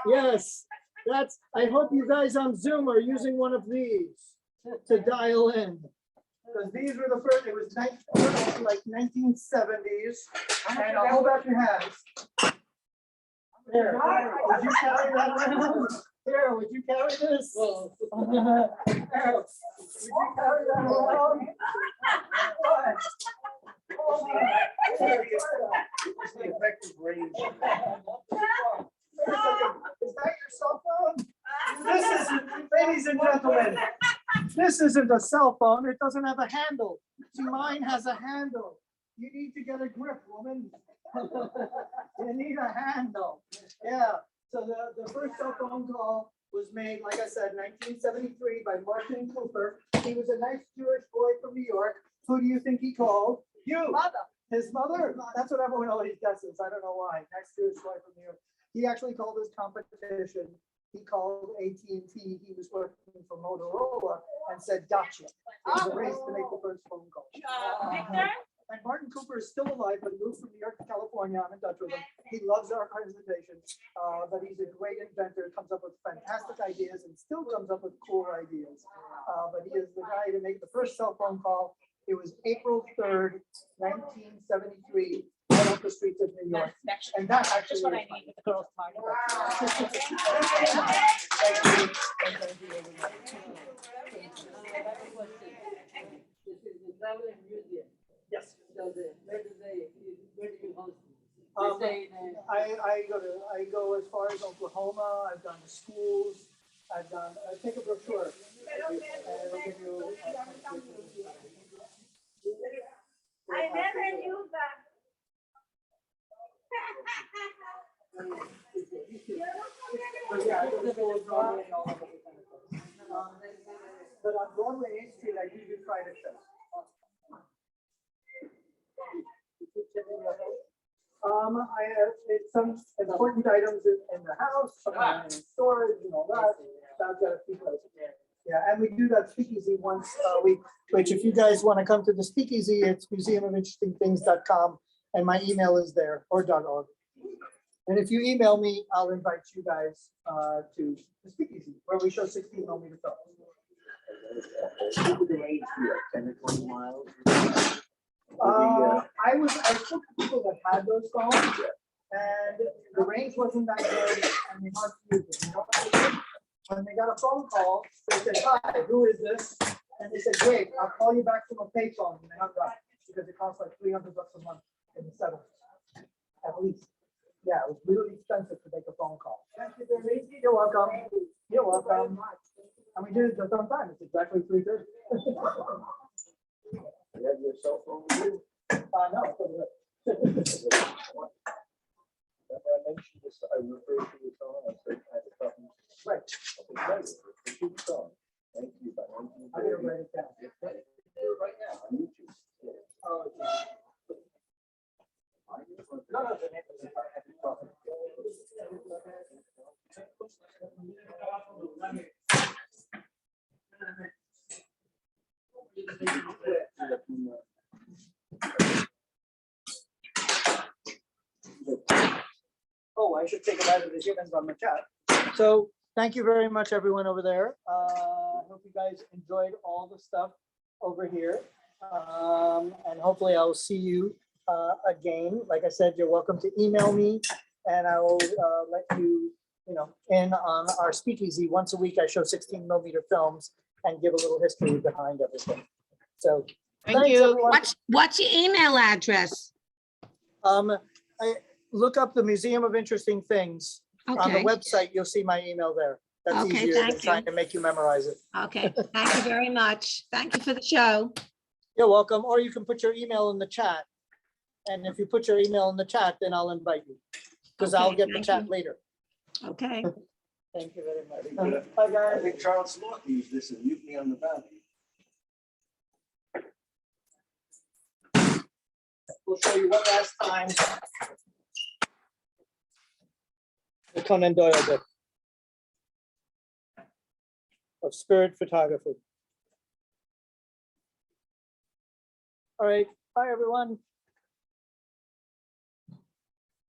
A: Yes, that's. I hope you guys on Zoom are using one of these to dial in. Because these were the first. It was like 1970s. And I'll hold out your hands. There. Would you carry that around? Here, would you carry this? Would you carry that around? What? What's the effective range? Is that your cell phone? This isn't, ladies and gentlemen, this isn't a cell phone. It doesn't have a handle. See, mine has a handle. You need to get a grip, woman. You need a handle. Yeah. So the first cell phone call was made, like I said, 1973 by Martin Cooper. He was a nice Jewish boy from New York. Who do you think he called? You. Mother. His mother? That's what everyone always guesses. I don't know why. Nice Jewish boy from New York. He actually called his competition. He called AT&T. He was working for Motorola and said, gotcha. It was a race to make the first phone call. And Martin Cooper is still alive, but moved from New York to California. I'm in touch with him. He loves our presentation, but he's a great inventor, comes up with fantastic ideas and still comes up with cool ideas. But he is the guy to make the first cell phone call. It was April 3rd, 1973, right off the streets of New York. And that actually
C: Just what I need with the girls' party.
A: Yes.
H: Where do you host it?
A: I go as far as Oklahoma. I've done the schools. I take a brochure. And it'll give you,
J: I never knew that.
A: but yeah, I just go Broadway and all of it. But on Broadway 8th Street, I do private shows. I have some important items in the house, some are in storage and all that. So I've got a few places. Yeah, and we do that speakeasy once a week, which if you guys want to come to the speakeasy, it's museumofinterestingthings.com, and my email is there, or .org. And if you email me, I'll invite you guys to the speakeasy, where we show 16mm films.
E: What would the range be, like 10 to 20 miles?
A: I took people that had those phones, and the range wasn't that good, and they hard to use it. You know what I did? When they got a phone call, they said, "Hi, who is this?" And they said, "Great, I'll call you back from a payphone," and they hung up because it costs like $300 a month in the settlement, at least. Yeah, it was really expensive to make a phone call. You're welcome. You're welcome. And we did it just on time. It's exactly 3:30.
E: You have your cell phone with you?
A: No, it's over there.
E: Remember I mentioned this, I referred to your phone, I said I had a couple.
A: Right.
E: Thank you. Thank you.
A: I didn't write it down.
E: Right now, on YouTube.
A: Oh, no, no, oh, I should take it out of the humans on the chat. So thank you very much, everyone over there. I hope you guys enjoyed all the stuff over here. And hopefully I'll see you again. Like I said, you're welcome to email me, and I will let you, in on our speakeasy. Once a week, I show 16mm films and give a little history behind everything. So
F: Thank
A: thanks,
F: you.
A: everyone.
F: What's your email address?
A: I look up the Museum of Interesting Things on the
F: Okay,
A: website. You'll see my email there. That's
F: Okay,
A: easier than
F: thank you.
A: trying to make you memorize it.
F: okay. Thank you very much. Thank you for the show.
A: You're welcome. Or you can put your email in the chat. And if you put your email in the chat, then I'll invite you, because I'll
F: Okay,
A: get the
F: thank
A: chat
F: you.
A: later.
F: Okay.
A: Thank you very much. Bye,
E: I
A: guys.
E: think Charles Sloth used this in Mutiny on the Bounty.
A: We'll show you one last time the Conan Doyle book of spirit photography. All right. Bye, everyone.